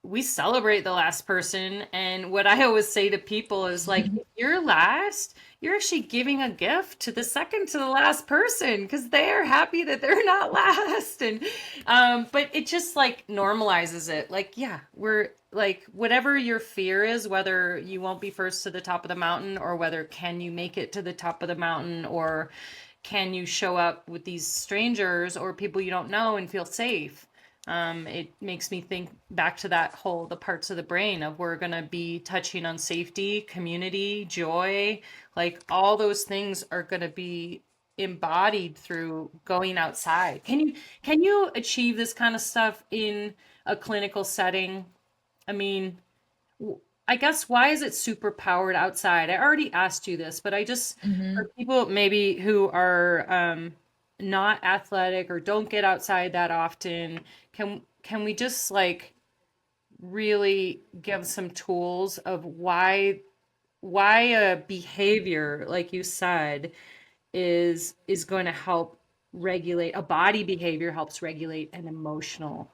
we celebrate the last person. And what I always say to people is like, if you're last, you're actually giving a gift to the second to the last person because they're happy that they're not last. And but it just like normalizes it. Like, yeah, we're like whatever your fear is, whether you won't be first to the top of the mountain or whether can you make it to the top of the mountain or can you show up with these strangers or people you don't know and feel safe. It makes me think back to the parts of the brain of we're going to be touching on safety, community, joy, like all those things are going to be embodied through going outside. Can you achieve this kind of stuff in a clinical setting? I mean, I guess why is it super powered outside? I already asked you this, but I just for people maybe who are not athletic or don't get outside that often, can we just like really give some tools of why a behavior, like you said, is going to help regulate a body behavior, helps regulate an emotional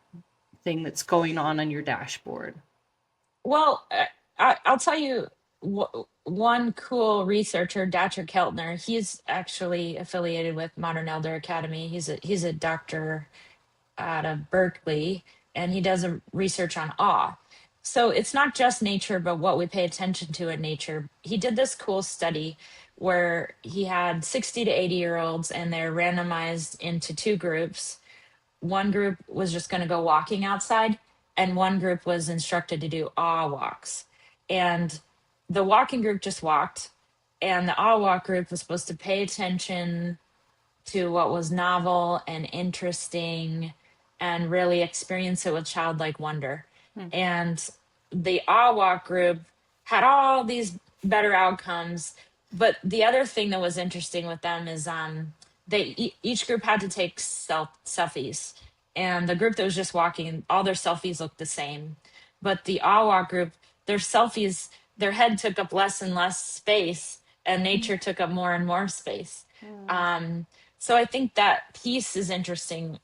thing that's going on your dashboard. Well, I'll tell you one cool researcher, Dr. Keltner. He's actually affiliated with Modern Elder Academy. He's a doctor out of Berkeley, and he does a research on awe. So it's not just nature, but what we pay attention to in nature. He did this cool study where he had 60 to 80-year-olds, and they're randomized into two groups. One group was just going to go walking outside, and one group was instructed to do awe walks. And the walking group just walked, and the awe walk group was supposed to pay attention to what was novel and interesting and really experience it with childlike wonder. And the awe walk group had all these better outcomes. But the other thing that was interesting with them is each group had to take selfies. And the group that was just walking, all their selfies looked the same. But the awe walk group, their selfies, their head took up less and less space, and nature took up more and more space. So I think that piece is interesting.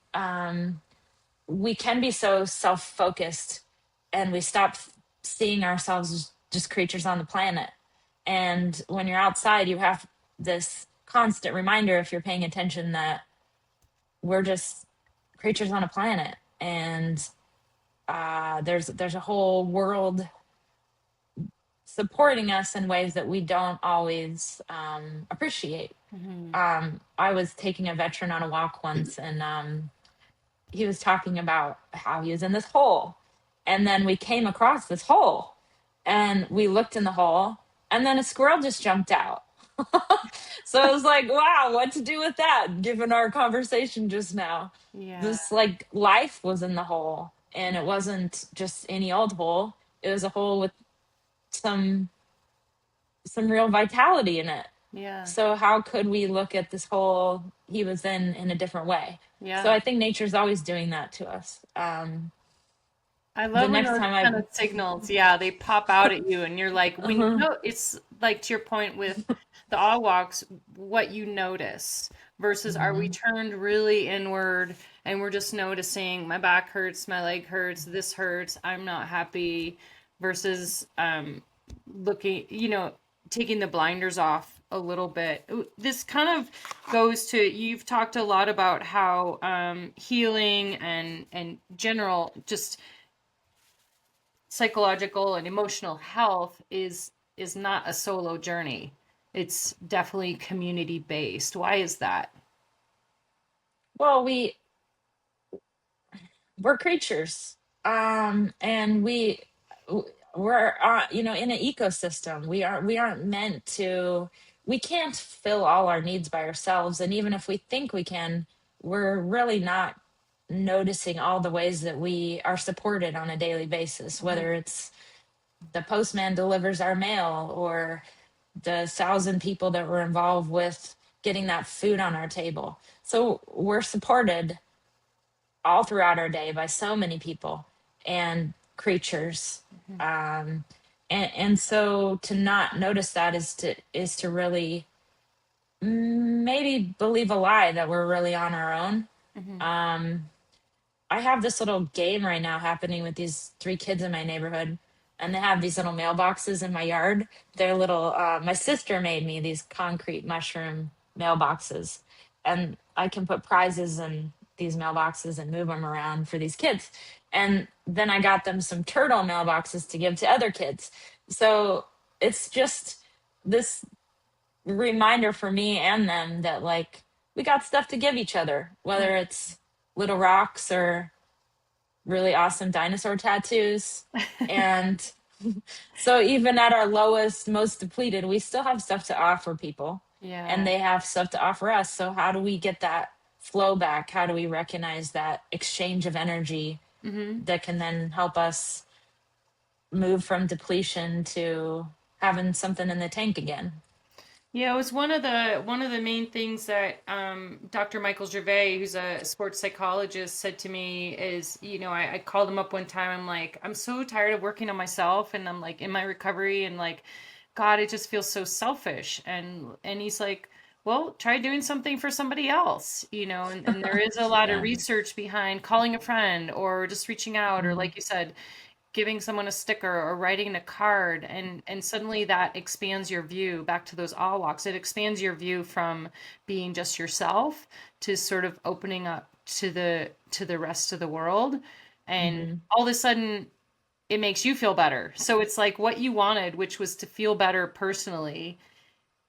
We can be so self-focused, and we stop seeing ourselves as just creatures on the planet. And when you're outside, you have this constant reminder, if you're paying attention, that we're just creatures on a planet, and there's a whole world supporting us in ways that we don't always appreciate. I was taking a veteran on a walk once, and he was talking about how he was in this hole. And then we came across this hole, and we looked in the hole, and then a squirrel just jumped out. So I was like, wow, what to do with that, given our conversation just now? Yeah. This, like, life was in the hole, and it wasn't just any old hole. It was a hole with some real vitality in it. Yeah. So how could we look at this hole he was in a different way? Yeah. So I think nature's always doing that to us. I love when those kind of signals, they pop out at you, and you're like, when you know, it's like, to your point with the awe walks, what you notice versus are we turned really inward and we're just noticing my back hurts, my leg hurts, this hurts, I'm not happy, versus looking, taking the blinders off a little bit. This kind of goes to, you've talked a lot about how healing and general just psychological and emotional health is not a solo journey. It's definitely community based. Why is that? Well, we're creatures, and we're in an ecosystem. We aren't meant to. We can't fill all our needs by ourselves, and even if we think we can, we're really not noticing all the ways that we are supported on a daily basis, whether it's the postman delivers our mail, or the 1,000 people that were involved with getting that food on our table. So we're supported all throughout our day by so many people and creatures. And so to not notice that is to really maybe believe a lie that we're really on our own. I have this little game right now happening with these 3 kids in my neighborhood, and they have these little mailboxes in my yard. They're little, my sister made me these concrete mushroom mailboxes, and I can put prizes in these mailboxes and move them around for these kids. And then I got them some turtle mailboxes to give to other kids. So it's just this reminder for me and them that, like, we got stuff to give each other, whether it's little rocks or really awesome dinosaur tattoos. And so even at our lowest, most depleted, we still have stuff to offer people. Yeah. And they have stuff to offer us. So how do we get that flow back? How do we recognize that exchange of energy that can then help us move from depletion to having something in the tank again? Yeah, it was one of the main things that Dr. Michael Gervais, who's a sports psychologist, said to me is, I called him up one time. I'm like, I'm so tired of working on myself, and I'm like in my recovery, and like God, it just feels so selfish. And he's like, well, try doing something for somebody else, and there is a lot of Yeah. research behind calling a friend or just reaching out, or Mm-hmm. like you said, giving someone a sticker or writing a card, and suddenly that expands your view. Back to those all walks, it expands your view from being just yourself to sort of opening up to the rest of the world, and Mm-hmm. all of a sudden it makes you feel better. So it's like what you wanted, which was to feel better personally,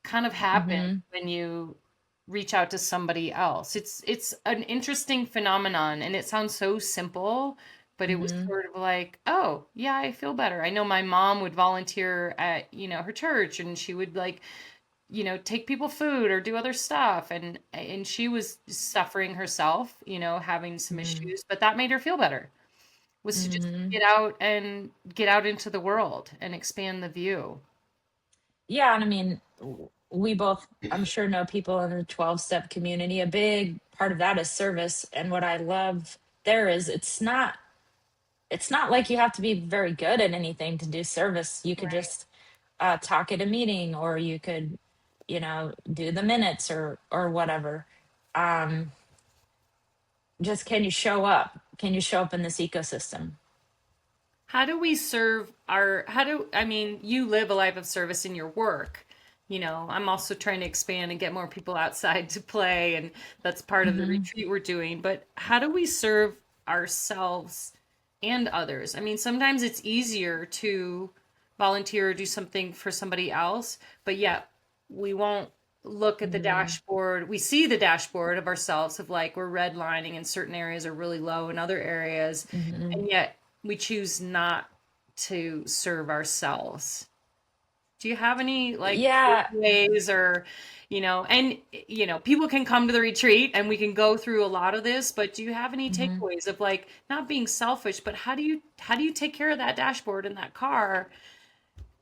kind of happens Mm-hmm. when you reach out to somebody else. It's an interesting phenomenon, and it sounds so simple, but it was Mm-hmm. sort of like, oh, yeah, I feel better. I know my mom would volunteer at, her church, and she would like, take people food or do other stuff, and she was suffering herself, having some issues, but that made her feel better. Was to just Mm-hmm. get out into the world and expand the view. Yeah, and I mean, we both, I'm sure, know people in the 12-step community. A big part of that is service. And what I love there is it's not like you have to be very good at anything to do service. You could Right. just talk at a meeting, or you could, do the minutes or whatever. Um, just can you show up? Can you show up in this ecosystem? How do we serve I mean, you live a life of service in your work. I'm also trying to expand and get more people outside to play, and that's part of the Hmm. retreat we're doing. But how do we serve ourselves and others? I mean, sometimes it's easier to volunteer or do something for somebody else, but yet we won't look at the Hmm. dashboard. We see the dashboard of ourselves of like we're redlining in certain areas or really low in other areas, Hmm. and yet we choose not to serve ourselves. Do you have any like Yeah. ways, or and people can come to the retreat and we can go through a lot of this, but do you have any Hmm. takeaways of like not being selfish, but how do you take care of that dashboard in that car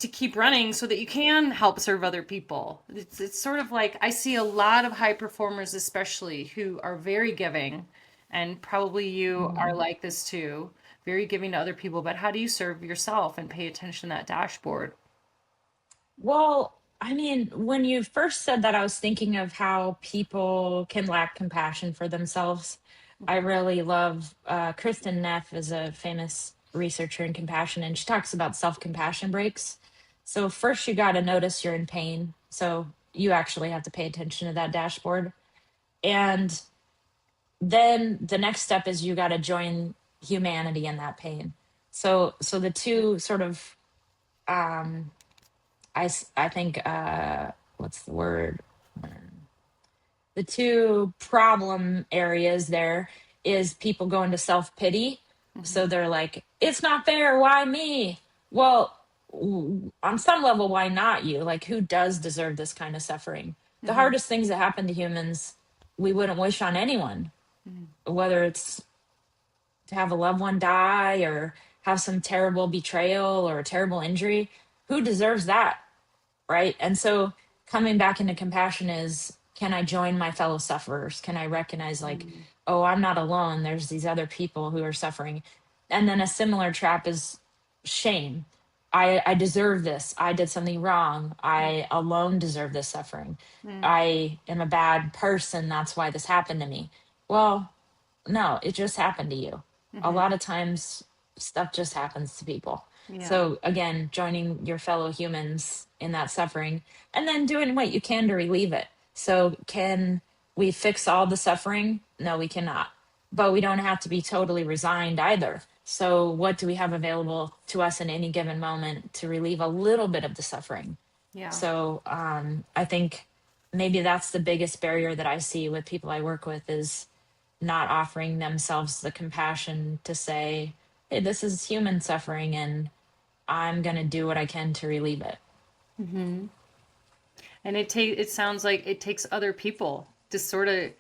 to keep running so that you can help serve other people? It's sort of like I see a lot of high performers, especially who are very giving, and probably you are like this too, very giving to other people. But how do you serve yourself and pay attention to that dashboard? Well, I mean, when you first said that, I was thinking of how people can lack compassion for themselves. I Mhm. really love Kristen Neff is a famous researcher in compassion, and she talks about self-compassion breaks. So first, you got to notice you're in pain. So you actually have to pay attention to that dashboard, and then the next step is you got to join humanity in that pain. So the two sort of um, I think what's the word? The two problem areas there is people go into self pity. So Mhm. they're like, it's not fair. Why me? Well, on some level, why not you? Like, who does deserve this kind of suffering? The Mhm. hardest things that happen to humans, we wouldn't wish on anyone, Mhm. whether it's to have a loved one die or have some terrible betrayal or a terrible injury. Who deserves that? Right? And so coming back into compassion is, can I join my fellow sufferers? Can I recognize, like, Mhm. oh, I'm not alone. There's these other people who are suffering. And then a similar trap is shame. I deserve this. I did something wrong. I alone deserve this suffering. Mhm. I am a bad person. That's why this happened to me. Well, no, it just happened to you. A Mhm. lot of times, stuff just happens to people. Yeah. So, again, joining your fellow humans in that suffering and then doing what you can to relieve it. So, can we fix all the suffering? No, we cannot. But we don't have to be totally resigned either. So, what do we have available to us in any given moment to relieve a little bit of the suffering? Yeah. So, I think maybe that's the biggest barrier that I see with people I work with is not offering themselves the compassion to say, hey, this is human suffering and I'm going to do what I can to relieve it. Mhm. And it sounds like it takes other people to sort of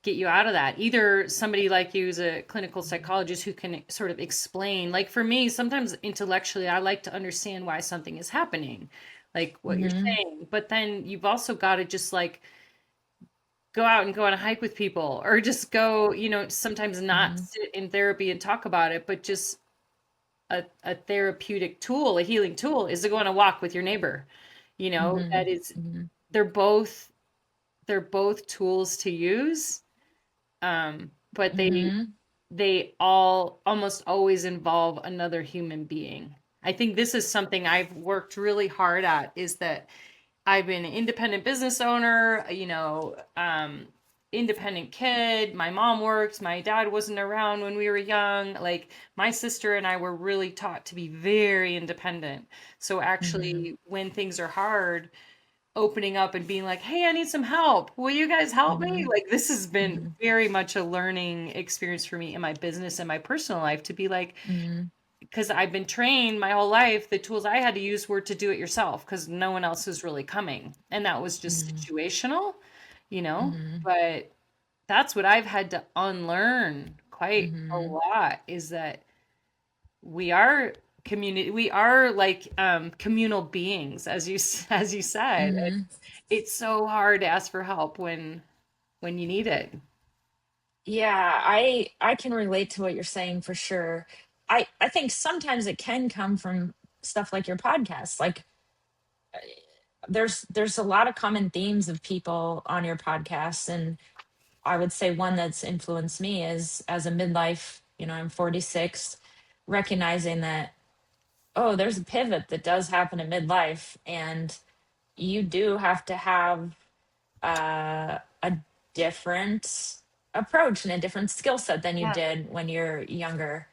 get you out of that. Either somebody like you is a clinical psychologist who can sort of explain. Like for me, sometimes intellectually, I like to understand why something is happening, like what you're Hmm. saying. But then you've also got to just like go out and go on a hike with people, or just go, sometimes not Hmm. sit in therapy and talk about it, but just a therapeutic tool, a healing tool is to go on a walk with your neighbor, that Mhm. is, Mhm. they're both they're both tools to use, but Mhm. they all almost always involve another human being. I think this is something I've worked really hard at, is that I've been an independent business owner, independent kid. My mom worked, my dad wasn't around when we were young. Like, my sister and I were really taught to be very independent. So Mhm. actually, when things are hard, opening up and being like, "Hey, I need some help. Will you guys help me?" Mhm. Like, this has been Mhm. very much a learning experience for me in my business and my personal life, to be like, Mhm. because I've been trained my whole life, the tools I had to use were to do it yourself because no one else was really coming. And that was just Mhm. situational, you know? Mhm. But that's what I've had to unlearn quite a Mhm. lot, is that we are we are like communal beings, as as you said. Mhm. It's so hard to ask for help when you need it. Yeah, I can relate to what you're saying for sure. I think sometimes it can come from stuff like your podcast. Like there's a lot of common themes of people on your podcast, and I would say one that's influenced me is as a midlife, I'm 46, recognizing that, oh, there's a pivot that does happen in midlife, and you do have to have a different approach and a different skill set than you Yeah. did when you're younger.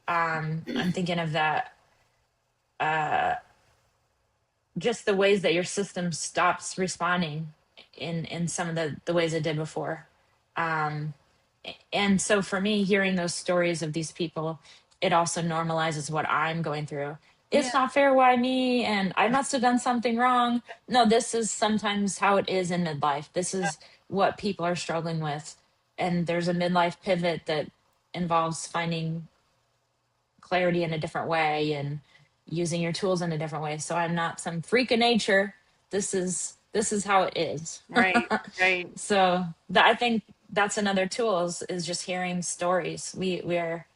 I'm thinking of that, just the ways that your system stops responding in some of the ways it did before. Um, and so for me, hearing those stories of these people, it also normalizes what I'm going through. Yeah. It's not fair, why me? And I must have done something wrong. No, this is sometimes how it is in midlife. This is what people are struggling with. And there's a midlife pivot that involves finding clarity in a different way and using your tools in a different way. So I'm not some freak of nature. This is how it is. Right. Right. So that, I think that's another tool is just hearing stories. We are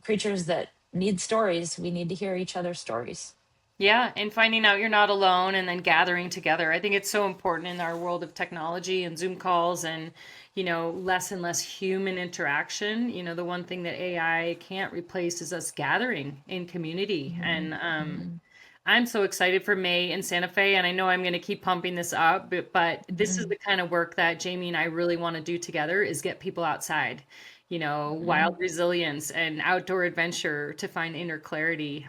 creatures that need stories. We need to hear each other's stories. Yeah, and finding out you're not alone and then gathering together. I think it's so important in our world of technology and Zoom calls and, less and less human interaction. The one thing that AI can't replace is us gathering in community. Hmm. And Hmm. I'm so excited for May in Santa Fe, and I know I'm going to keep pumping this up, but this is Hmm. the kind of work that Jaimie and I really want to do together, is get people outside, Hmm. wild resilience and outdoor adventure to find inner clarity,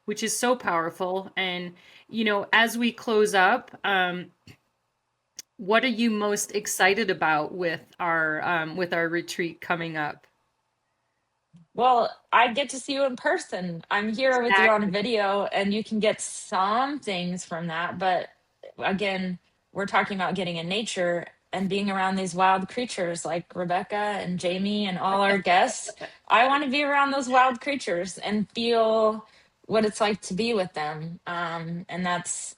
which is so powerful. And, as we close up, what are you most excited about with our retreat coming up? Well, I get to see you in person. I'm here with you on a Exactly. video, and you can get some things from that. But again, we're talking about getting in nature and being around these wild creatures like Rebecca and Jaimie and all our guests. I want to be around those wild creatures and feel what it's like to be with them. And that's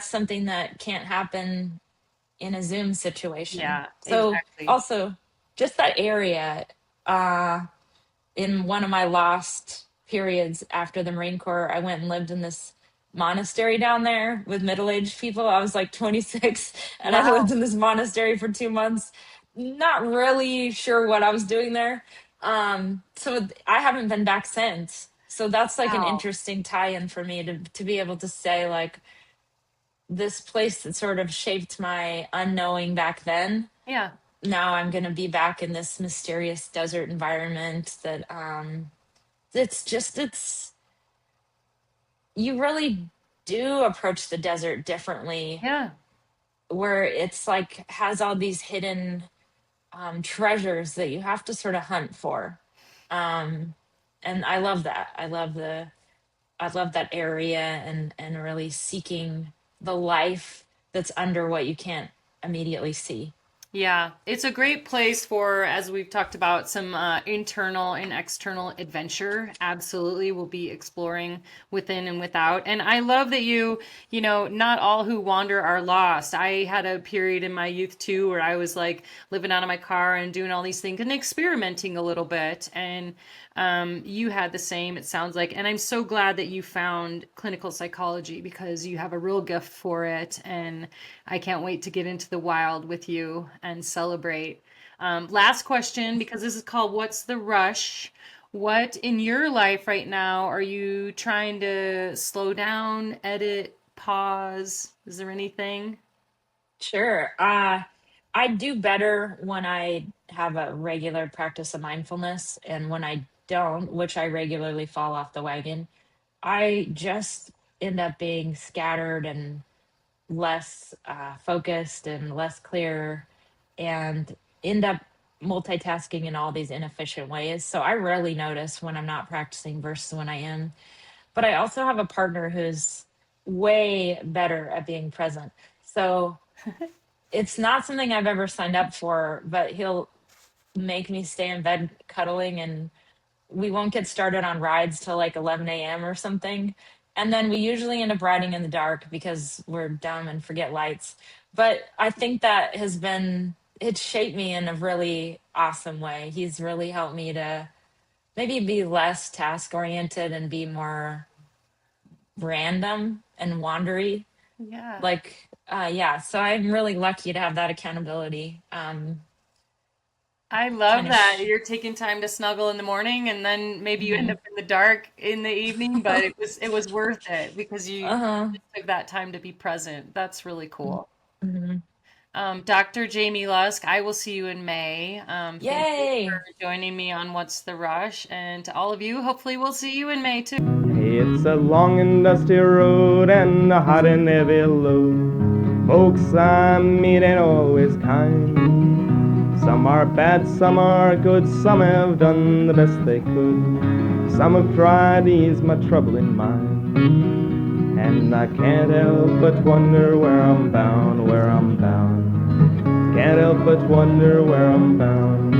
something that can't happen in a Zoom situation. Yeah, So exactly. also just that area. In one of my last periods after the Marine Corps, I went and lived in this monastery down there with middle aged people. I was like 26 and I lived Wow. in this monastery for 2 months, not really sure what I was doing there. So I haven't been back since. So that's like an Wow. interesting tie in for me to be able to say, like, this place that sort of shaped my unknowing back then, Yeah. now I'm going to be back in this mysterious desert environment that it's you really do approach the desert differently, Yeah. where it's like has all these hidden treasures that you have to sort of hunt for. um and I love that. I love that area, and really seeking the life that's under what you can't immediately see. Yeah, it's a great place for, as we've talked about, some internal and external adventure. Absolutely, we'll be exploring within and without. And I love that not all who wander are lost. I had a period in my youth too where I was like living out of my car and doing all these things and experimenting a little bit. And you had the same, it sounds like. And I'm so glad that you found clinical psychology because you have a real gift for it. And I can't wait to get into the wild with you and celebrate. Last question, because this is called What's the Rush? What in your life right now are you trying to slow down, edit, pause? Is there anything? Sure. I do better when I have a regular practice of mindfulness, and when I don't, which I regularly fall off the wagon, I just end up being scattered and less focused and less clear, and end up multitasking in all these inefficient ways. So I rarely notice when I'm not practicing versus when I am. But I also have a partner who's way better at being present. So it's not something I've ever signed up for, but he'll make me stay in bed cuddling, and we won't get started on rides till like 11 a.m. or something. And then we usually end up riding in the dark because we're dumb and forget lights. But I think that it's shaped me in a really awesome way. He's really helped me to maybe be less task oriented and be more random and wandery. Yeah. Like, yeah, so I'm really lucky to have that accountability. I love Kind of, that. You're taking time to snuggle in the morning and then maybe you end up in the dark in the evening, but it was worth it because you uh-huh. took that time to be present. That's really cool. Mhm. Dr. Jaimie Lusk, I will see you in May. Thank you for Yay! joining me on What's the Rush? And to all of you, hopefully we'll see you in May too. Hey, it's a long and dusty road and a hot and heavy load. Folks I meet ain't always kind. Some are bad, some are good, some have done the best they could. Some have tried to ease my troubling mind. And I can't help but wonder where I'm bound, where I'm bound. Can't help but wonder where I'm bound.